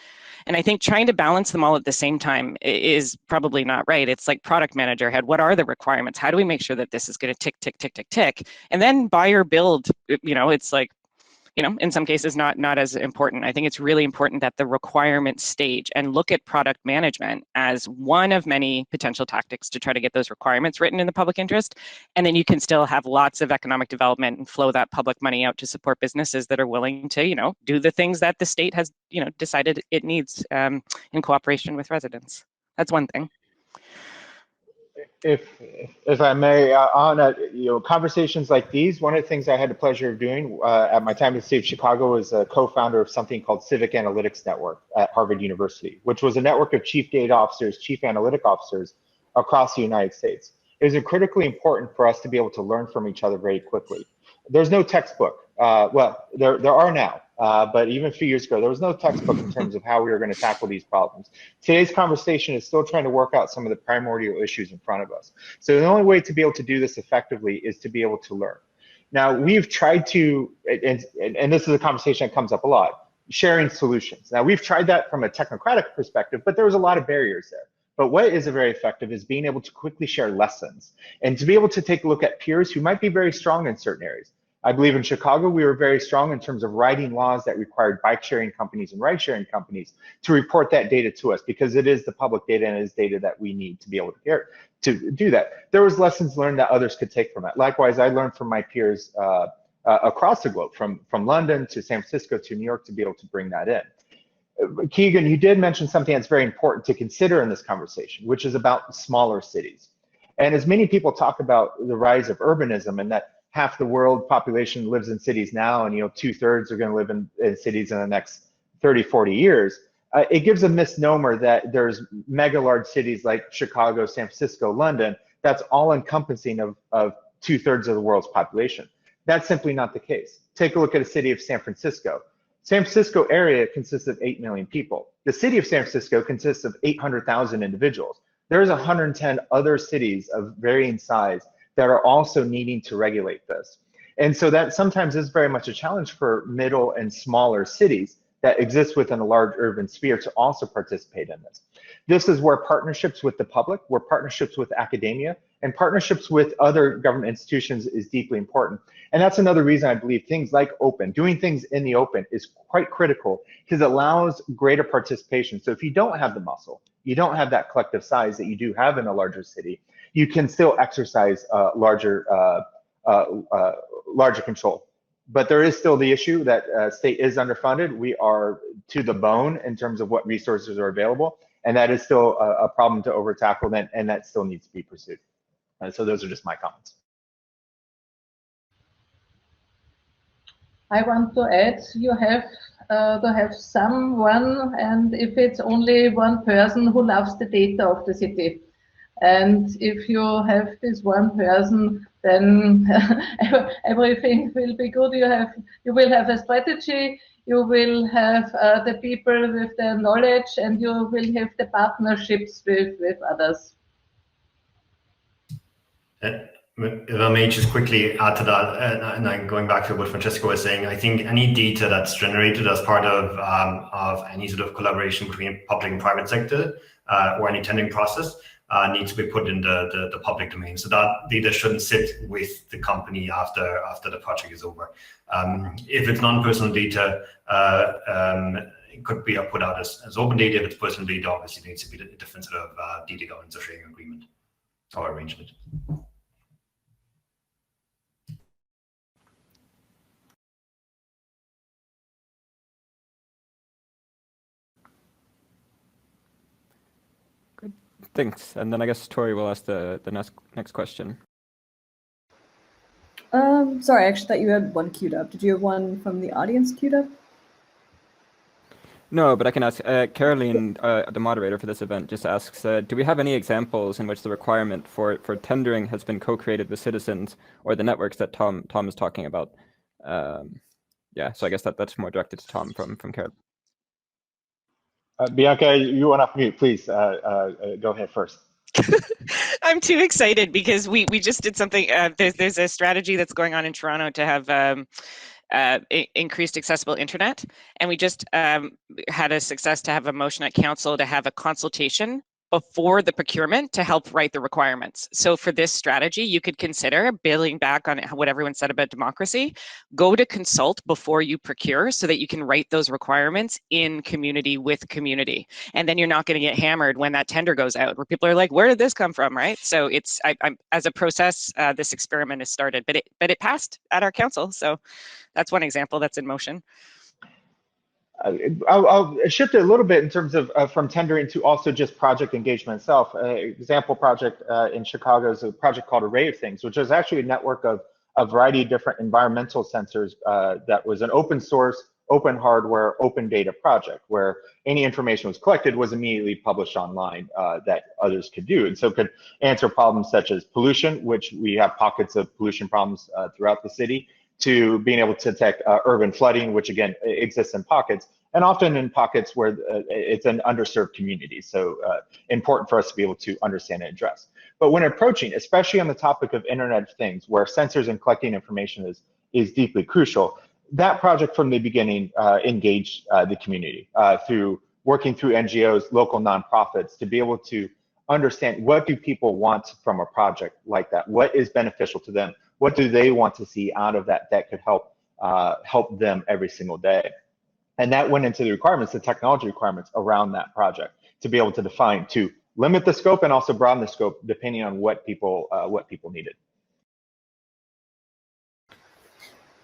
And I think trying to balance them all at the same time is probably not right. It's like product manager had, what are the requirements? How do we make sure that this is going to tick, tick, tick, tick, tick? And then buy or build, it's like, in some cases not as important. I think it's really important that the requirement stage and look at product management as one of many potential tactics to try to get those requirements written in the public interest. And then you can still have lots of economic development and flow that public money out to support businesses that are willing to, do the things that the state has, decided it needs in cooperation with residents. That's one thing. If I may, on conversations like these, one of the things I had the pleasure of doing at my time in the state of Chicago was a co-founder of something called Civic Analytics Network at Harvard University, which was a network of chief data officers, chief analytic officers across the United States. It was critically important for us to be able to learn from each other very quickly. There's no textbook. Well, there are now, but even a few years ago, there was no textbook in terms of how we were going to tackle these problems. Today's conversation is still trying to work out some of the primordial issues in front of us. So the only way to be able to do this effectively is to be able to learn. Now, we've tried to, and this is a conversation that comes up a lot, sharing solutions. Now, we've tried that from a technocratic perspective, but there was a lot of barriers there. But what is very effective is being able to quickly share lessons and to be able to take a look at peers who might be very strong in certain areas. I believe in Chicago, we were very strong in terms of writing laws that required bike sharing companies and ride sharing companies to report that data to us, because it is the public data and it is data that we need to be able to do that. There was lessons learned that others could take from it. Likewise, I learned from my peers across the globe, from London to San Francisco to New York, to be able to bring that in. Keegan, you did mention something that's very important to consider in this conversation, which is about smaller cities. And as many people talk about the rise of urbanism and that half the world population lives in cities now, and 2/3 are going to live in cities in the next 30, 40 years, it gives a misnomer that there's mega large cities like Chicago, San Francisco, London, that's all encompassing of 2/3 of the world's population. That's simply not the case. Take a look at a city of San Francisco. San Francisco area consists of 8 million people. The city of San Francisco consists of 800,000 individuals. there's 110 other cities of varying size that are also needing to regulate this. And so that sometimes is very much a challenge for middle and smaller cities that exist within a large urban sphere to also participate in this. This is where partnerships with the public, where partnerships with academia, and partnerships with other government institutions is deeply important. And that's another reason I believe things like open, doing things in the open is quite critical because it allows greater participation. So if you don't have the muscle, you don't have that collective size that you do have in a larger city, you can still exercise larger control. But there is still the issue that state is underfunded. We are to the bone in terms of what resources are available. And that is still a problem to over tackle, and that still needs to be pursued. So those are just my comments. I want to add, you have to have someone, and if it's only one person who loves the data of the city. And if you have this one person, then everything will be good. You will have a strategy, you will have the people with the knowledge, and you will have the partnerships with others. If I may just quickly add to that, and I'm going back to what Francesco was saying, I think any data that's generated as part of any sort of collaboration between public and private sector or any tendering process needs to be put in the public domain. So that data shouldn't sit with the company after the project is over. If it's non-personal data, it could be put out as open data. If it's personal data, obviously it needs to be a different sort of data governance or sharing agreement or arrangement. Good, thanks. And then I guess Tori will ask the next question. Sorry, I actually thought you had one queued up. Did you have one from the audience queued up? No, but I can ask. Caroline, the moderator for this event, just asks, do we have any examples in which the requirement for tendering has been co-created with citizens or the networks that Tom is talking about? Yeah, so I guess that's more directed to Tom from Caroline. Bianca, you went off mute. Please go ahead first. I'm too excited because we just did something. There's a strategy that's going on in Toronto to have increased accessible internet, and we just had a success to have a motion at council to have a consultation before the procurement to help write the requirements. So for this strategy, you could consider building back on what everyone said about democracy, go to consult before you procure so that you can write those requirements in community with community. And then you're not going to get hammered when that tender goes out where people are like, where did this come from, right? So it's, I'm as a process, this experiment has started, but it passed at our council. So that's one example that's in motion. I'll shift it a little bit in terms of from tendering to also just project engagement itself. Example project in Chicago is a project called Array of Things, which is actually a network of a variety of different environmental sensors that was an open source, open hardware, open data project where any information was collected was immediately published online that others could do. And so could answer problems such as pollution, which we have pockets of pollution problems throughout the city, to being able to detect urban flooding, which again exists in pockets, and often in pockets where it's an underserved community. So important for us to be able to understand and address. But when approaching, especially on the topic of Internet of Things, where sensors and collecting information is deeply crucial, that project from the beginning engaged the community through working through NGOs, local nonprofits, to be able to understand what do people want from a project like that? What is beneficial to them? What do they want to see out of that could help them every single day? And that went into the requirements, the technology requirements around that project, to be able to define, to limit the scope and also broaden the scope depending on what people needed.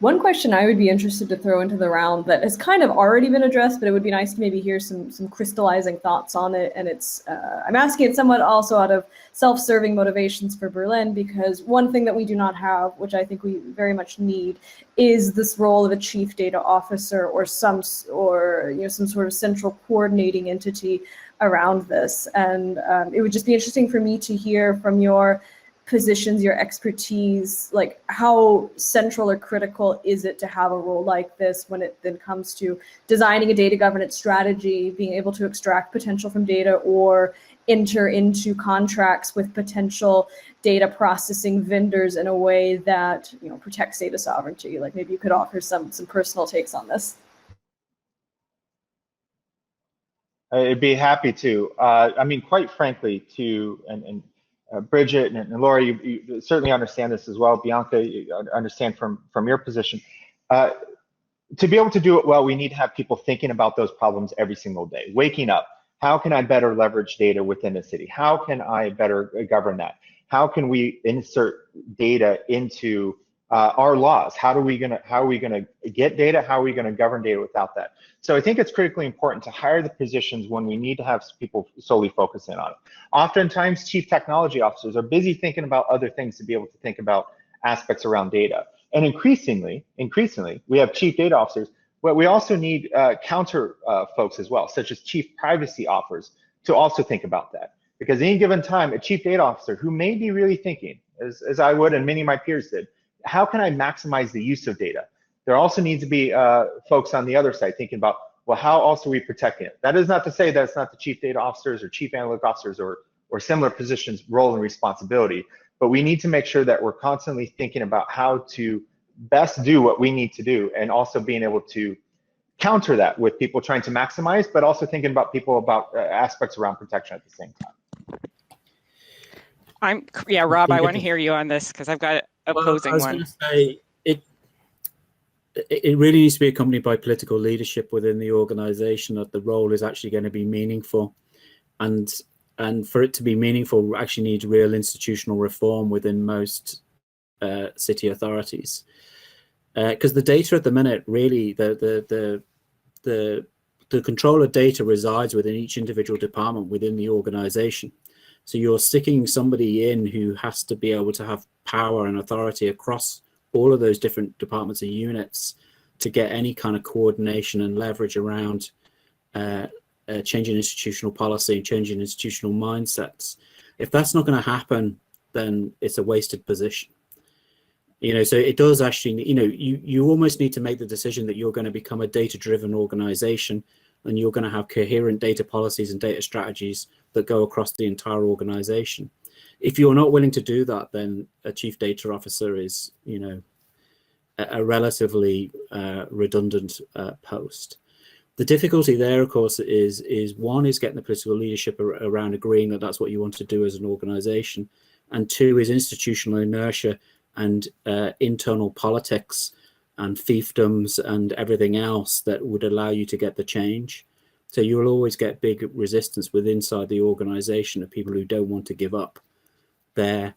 One question I would be interested to throw into the round that has kind of already been addressed, but it would be nice to maybe hear some crystallizing thoughts on it. And it's I'm asking it somewhat also out of self-serving motivations for Berlin, because one thing that we do not have, which I think we very much need, is this role of a chief data officer or some sort of central coordinating entity around this. And it would just be interesting for me to hear from your positions, your expertise, like how central or critical is it to have a role like this when it then comes to designing a data governance strategy, being able to extract potential from data, or enter into contracts with potential data processing vendors in a way that, you know, protects data sovereignty? Like, maybe you could offer some personal takes on this. I'd be happy to. I mean, quite frankly, Brigitte and Laura, you certainly understand this as well. Bianca, you understand from your position. To be able to do it well, we need to have people thinking about those problems every single day. Waking up, how can I better leverage data within the city? How can I better govern that? How can we insert data into our laws? How are we gonna get data? How are we gonna govern data without that? So I think it's critically important to hire the positions when we need to have people solely focus in on it. Oftentimes, chief technology officers are busy thinking about other things to be able to think about aspects around data. And increasingly, we have chief data officers, but we also need counter folks as well, such as chief privacy officers, to also think about that. Because at any given time, a chief data officer who may be really thinking, as I would and many of my peers did, how can I maximize the use of data? There also needs to be folks on the other side thinking about, well, how else are we protecting it? That is not to say that it's not the chief data officers or chief analytic officers or similar positions' role and responsibility, but we need to make sure that we're constantly thinking about how to best do what we need to do, and also being able to counter that with people trying to maximize, but also thinking about aspects around protection at the same time. Rob, I want to hear you on this because I've got opposing one. I was going to say, it really needs to be accompanied by political leadership within the organization, that the role is actually going to be meaningful. And for it to be meaningful, we actually need real institutional reform within most city authorities. Because the data at the minute, really, the control of data resides within each individual department within the organization. So you're sticking somebody in who has to be able to have power and authority across all of those different departments and units to get any kind of coordination and leverage around changing institutional policy, changing institutional mindsets. If that's not going to happen, then it's a wasted position. You know, so it does actually, you know, you almost need to make the decision that you're going to become a data-driven organization, and you're going to have coherent data policies and data strategies that go across the entire organization. If you're not willing to do that, then a chief data officer is, you know, a relatively redundant post. The difficulty there, of course, is one is getting the political leadership around agreeing that that's what you want to do as an organization, and two is institutional inertia and internal politics and fiefdoms and everything else that would allow you to get the change. So you'll always get big resistance inside the organization of people who don't want to give up their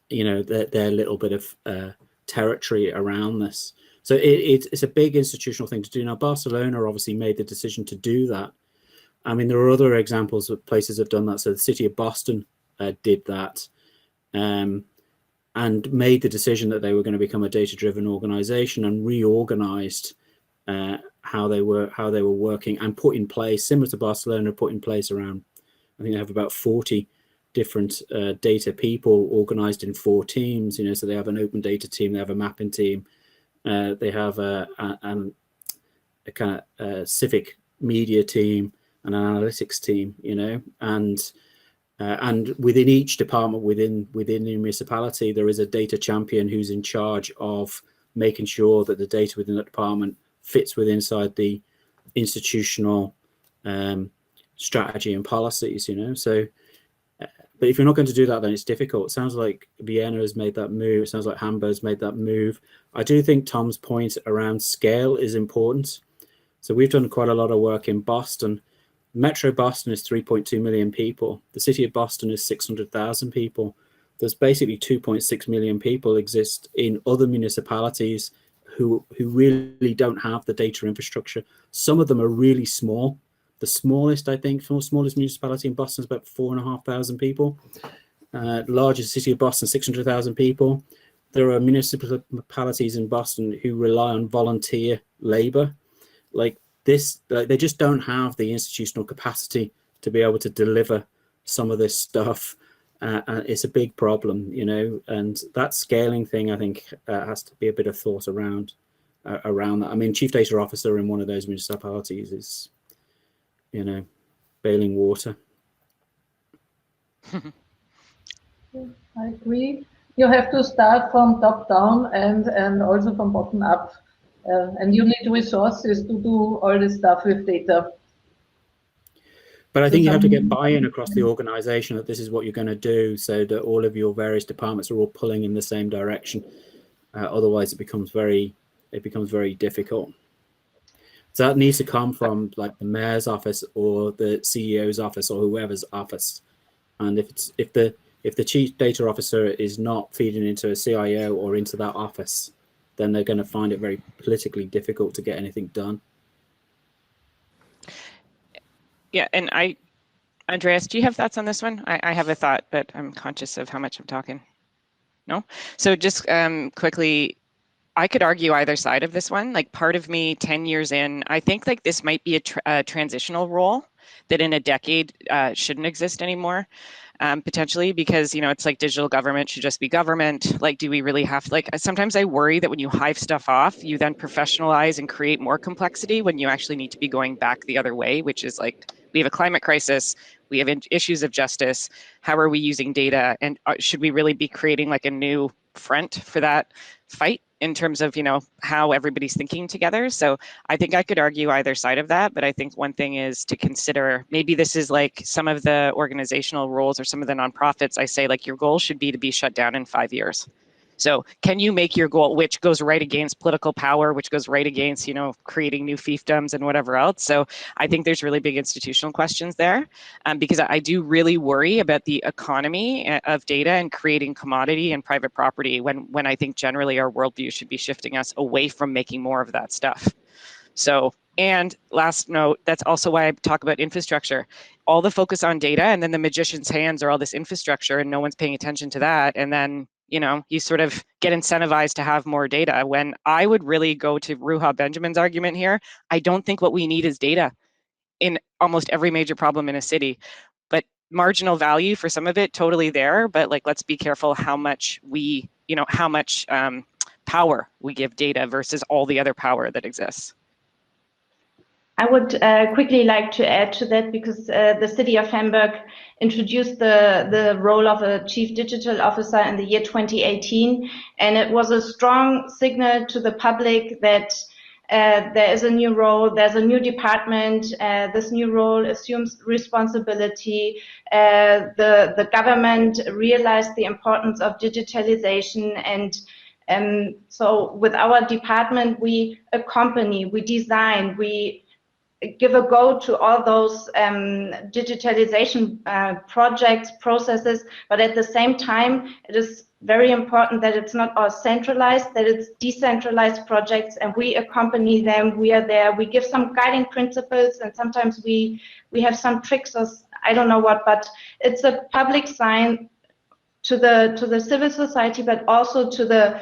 little bit of territory around this. So it's a big institutional thing to do. Now, Barcelona obviously made the decision to do that. I mean, there are other examples of places have done that. So the city of Boston did that. And made the decision that they were going to become a data-driven organization, and reorganized how they were working, and put in place, similar to Barcelona, put in place around, I think they have about 40 different data people organized in 4 teams. You know, so they have an open data team, they have a mapping team, they have a kind of civic media team, an analytics team. You know, and within each department, within the municipality, there is a data champion who's in charge of making sure that the data within that department fits inside the institutional strategy and policies. You know, so but if you're not going to do that, then it's difficult. It sounds like Vienna has made that move. It sounds like Hamburg's made that move. I do think Tom's point around scale is important. So we've done quite a lot of work in Boston. Metro Boston is 3.2 million people. The city of Boston is 600,000 people. There's basically 2.6 million people exist in other municipalities who really don't have the data infrastructure. Some of them are really small. The smallest, I think, smallest municipality in Boston is about 4,500 people. Largest city of Boston, 600,000 people. There are municipalities in Boston who rely on volunteer labor. Like this, they just don't have the institutional capacity to be able to deliver some of this stuff. It's a big problem, you know, and that scaling thing, I think, has to be a bit of thought around that. I mean, chief data officer in one of those municipalities is, you know, bailing water. I agree. You have to start from top down and also from bottom up. And you need resources to do all this stuff with data. But I think you have to get buy-in across the organization that this is what you're going to do, so that all of your various departments are all pulling in the same direction. Otherwise, it becomes very difficult. So that needs to come from like the mayor's office or the CEO's office or whoever's office. And if the chief data officer is not feeding into a CIO or into that office, then they're going to find it very politically difficult to get anything done. Yeah, and Andreas, do you have thoughts on this one? I have a thought, but I'm conscious of how much I'm talking. No? So just quickly, I could argue either side of this one. Like part of me 10 years in, I think like this might be a transitional role that in a decade shouldn't exist anymore. Potentially, because, you know, it's like digital government should just be government. Like, do we really have, like, sometimes I worry that when you hive stuff off, you then professionalize and create more complexity when you actually need to be going back the other way, which is like, we have a climate crisis, we have issues of justice, how are we using data, and should we really be creating like a new front for that fight in terms of, you know, how everybody's thinking together? So I think I could argue either side of that, but I think one thing is to consider, maybe this is like some of the organizational roles or some of the nonprofits, I say like your goal should be to be shut down in 5 years. So can you make your goal, which goes right against political power, which goes right against, you know, creating new fiefdoms and whatever else. So I think there's really big institutional questions there, because I do really worry about the economy of data and creating commodity and private property when I think generally our worldview should be shifting us away from making more of that stuff. So, and last note, that's also why I talk about infrastructure. All the focus on data, and then the magician's hands are all this infrastructure and no one's paying attention to that. And then, you know, you sort of get incentivized to have more data, when I would really go to Ruha Benjamin's argument here. I don't think what we need is data in almost every major problem in a city, but marginal value for some of it, totally there. But like, let's be careful how much we, you know, how much power we give data versus all the other power that exists. I would quickly like to add to that, because the city of Hamburg introduced the role of a chief digital officer in the year 2018, and it was a strong signal to the public that there is a new role, there's a new department, this new role assumes responsibility, the government realized the importance of digitalization, and so with our department we accompany, we design, we give a go to all those digitalization projects, processes, but at the same time, it is very important that it's not all centralized, that it's decentralized projects, and we accompany them, we are there, we give some guiding principles, and sometimes we have some tricks or I don't know what, but it's a public sign to the civil society, but also to the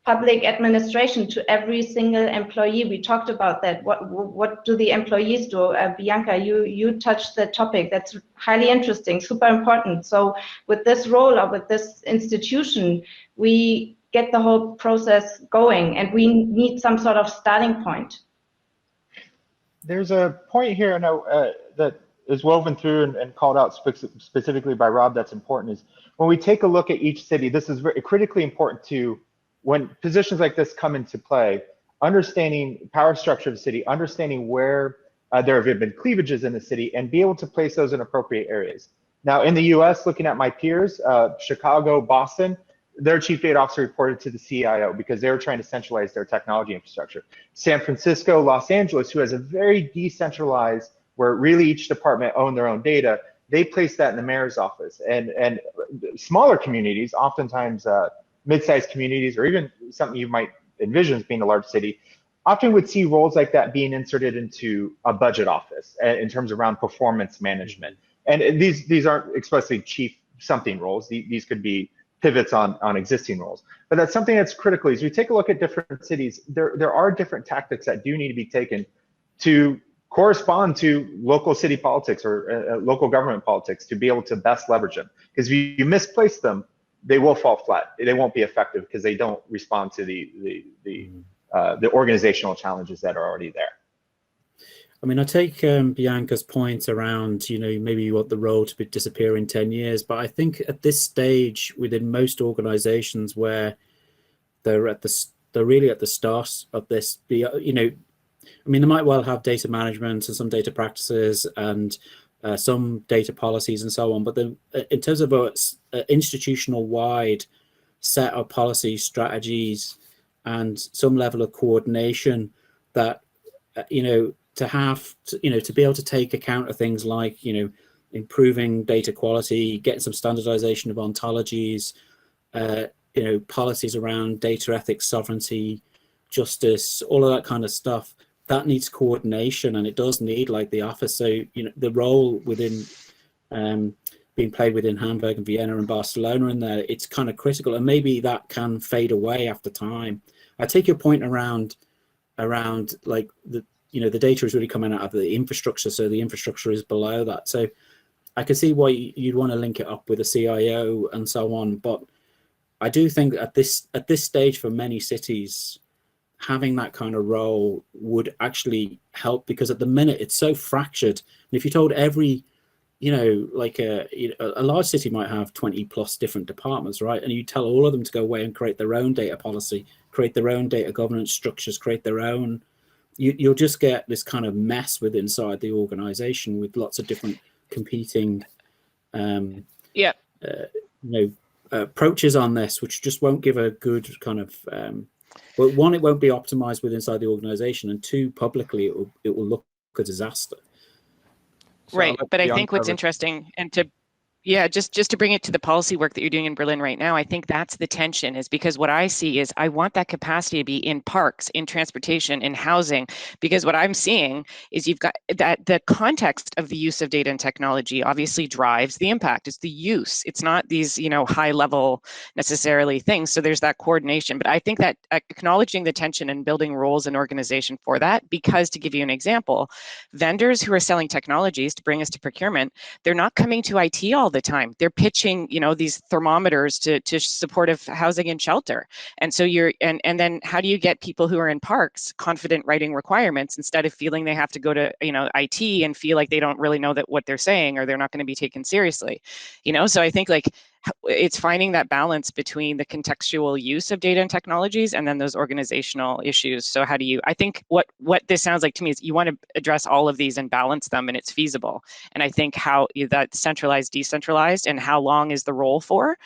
public administration, to every single employee. We talked about that. What do the employees do? Bianca, you touched the topic. That's highly interesting, super important. So with this role or with this institution, we get the whole process going, and we need some sort of starting point. There's a point here I know that is woven through and called out specifically by Rob that's important, is when we take a look at each city, this is very critically important to, when positions like this come into play, understanding power structure of the city, understanding where there have been cleavages in the city, and be able to place those in appropriate areas. Now, in the US, looking at my peers, Chicago, Boston, their chief data officer reported to the CIO because they were trying to centralize their technology infrastructure. San Francisco, Los Angeles, who has a very decentralized, where really each department owned their own data, they placed that in the mayor's office. And smaller communities, oftentimes mid-sized communities, or even something you might envision as being a large city, often would see roles like that being inserted into a budget office in terms around performance management. And these aren't explicitly chief something roles. These could be pivots on existing roles. But that's something that's critical. As we take a look at different cities, there are different tactics that do need to be taken to correspond to local city politics or local government politics to be able to best leverage them. Because if you misplace them, they will fall flat. They won't be effective because they don't respond to the organizational challenges that are already there. I mean, I take Bianca's point around, you know, maybe you want the role to disappear in 10 years, but I think at this stage within most organizations where they're really at the start of this, you know, I mean, they might well have data management and some data practices and some data policies and so on, but in terms of an institutional wide set of policy strategies and some level of coordination that, you know, to be able to take account of things like, you know, improving data quality, getting some standardization of ontologies, you know, policies around data ethics, sovereignty, justice, all of that kind of stuff, that needs coordination, and it does need like the office. So, you know, the role within being played within Hamburg and Vienna and Barcelona in there, it's kind of critical, and maybe that can fade away after time. I take your point around like the, you know, the data is really coming out of the infrastructure, so the infrastructure is below that. So I can see why you'd want to link it up with a CIO and so on, but I do think at this stage for many cities, having that kind of role would actually help, because at the minute it's so fractured. And if you told every, you know, like a large city might have 20 plus different departments, right? And you tell all of them to go away and create their own data policy, create their own data governance structures, create their own, you'll just get this kind of mess with inside the organization with lots of different competing approaches on this, which just won't give a good kind of well, one, it won't be optimized with inside the organization, and two, publicly it will look a disaster. So right, but I think what's interesting, and to just to bring it to the policy work that you're doing in Berlin right now, I think that's the tension, is because what I see is I want that capacity to be in parks, in transportation, in housing, because what I'm seeing is you've got that the context of the use of data and technology obviously drives the impact. It's the use. It's not these, you know, high level necessarily things. So there's that coordination. But I think that acknowledging the tension and building roles in organization for that, because to give you an example, vendors who are selling technologies to bring us to procurement, they're not coming to IT all the time. They're pitching, you know, these thermometers to supportive housing and shelter. And so and then how do you get people who are in parks confident writing requirements instead of feeling they have to go to, you know, IT and feel like they don't really know that what they're saying, or they're not going to be taken seriously, you know? So I think like it's finding that balance between the contextual use of data and technologies and then those organizational issues. So how do you, I think what this sounds like to me is you want to address all of these and balance them, and it's feasible. And I think how that centralized, decentralized, and how long is the role for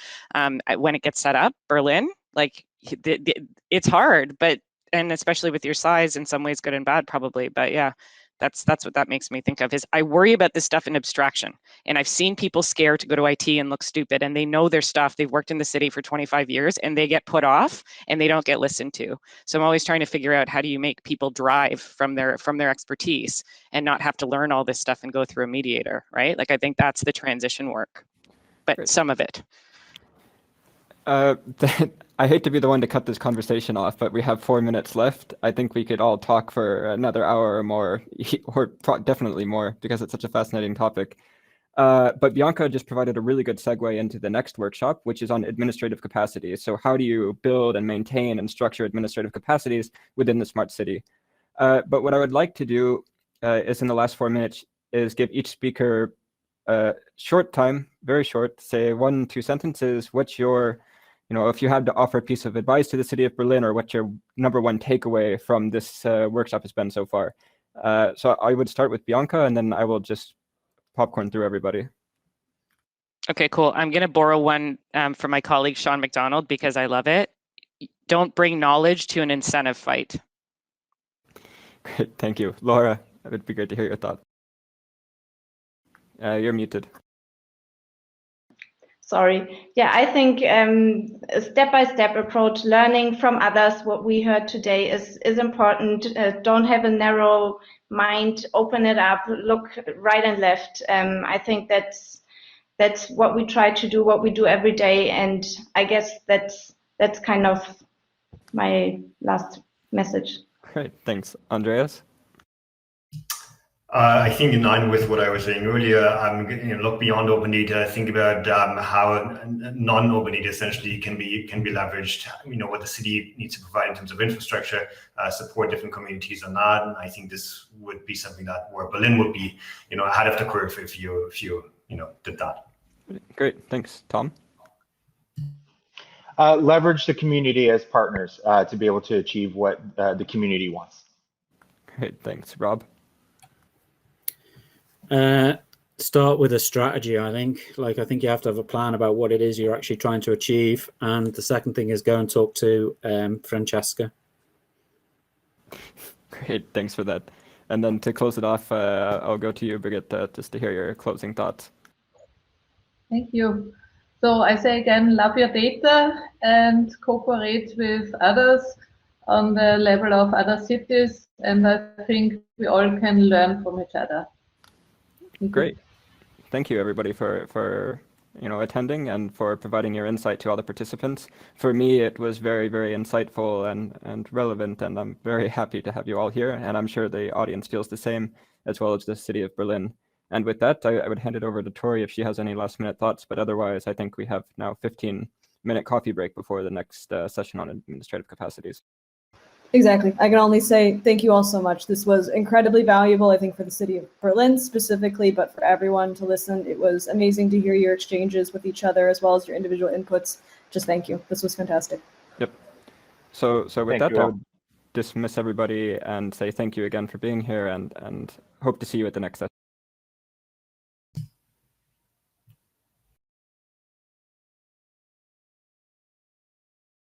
when it gets set up, Berlin, like it's hard, but, and especially with your size, in some ways good and bad probably, but yeah. That's what that makes me think of, is I worry about this stuff in abstraction. And I've seen people scared to go to IT and look stupid, and they know their stuff. They've worked in the city for 25 years and they get put off and they don't get listened to. So I'm always trying to figure out, how do you make people drive from their expertise and not have to learn all this stuff and go through a mediator, right? Like, I think that's the transition work, but Great. Some of it. I hate to be the one to cut this conversation off, but we have 4 minutes left. I think we could all talk for another hour or more, or definitely more, because it's such a fascinating topic. But Bianca just provided a really good segue into the next workshop, which is on administrative capacity. So how do you build and maintain and structure administrative capacities within the smart city? But what I would like to do is, in the last 4 minutes, is give each speaker short time, very short, say 1-2 sentences. What's your, you know, if you had to offer a piece of advice to the city of Berlin, or what your #1 takeaway from this workshop has been so far. So I would start with Bianca, and then I will just popcorn through everybody. Okay, cool. I'm going to borrow one from my colleague, Sean McDonald, because I love it. Don't bring knowledge to an incentive fight. Great, thank you. Laura, it would be great to hear your thoughts. You're muted. Sorry. Yeah, I think a step-by-step approach, learning from others, what we heard today is important. Don't have a narrow mind, open it up, look right and left. I think that's what we try to do, what we do every day. And I guess that's kind of my last message. Great, thanks. Andreas? I think in line with what I was saying earlier, look beyond open data, think about how non-open data essentially can be leveraged. What the city needs to provide in terms of infrastructure, support different communities on that. And I think this would be something where Berlin would be, ahead of the curve if you did that. Great, thanks, Tom. Leverage the community as partners to be able to achieve what the community wants. Great, thanks, Rob. Start with a strategy, I think. I think you have to have a plan about what it is you're actually trying to achieve. And the second thing is go and talk to Francesca. Great, thanks for that. And then to close it off, I'll go to you, Brigitte, just to hear your closing thoughts. Thank you. So I say again, love your data and cooperate with others on the level of other cities. And I think we all can learn from each other. Great. Thank you, everybody, for attending and for providing your insight to all the participants. For me, it was very, very insightful and relevant, and I'm very happy to have you all here. And I'm sure the audience feels the same, as well as the city of Berlin. And with that, I would hand it over to Tori if she has any last-minute thoughts. But otherwise, I think we have now 15-minute coffee break before the next session on administrative capacities. Exactly. I can only say thank you all so much. This was incredibly valuable, I think, for the city of Berlin specifically, but for everyone to listen. It was amazing to hear your exchanges with each other as well as your individual inputs. Just thank you. This was fantastic. Yep. So with that, I would dismiss everybody and say thank you again for being here and hope to see you at the next session.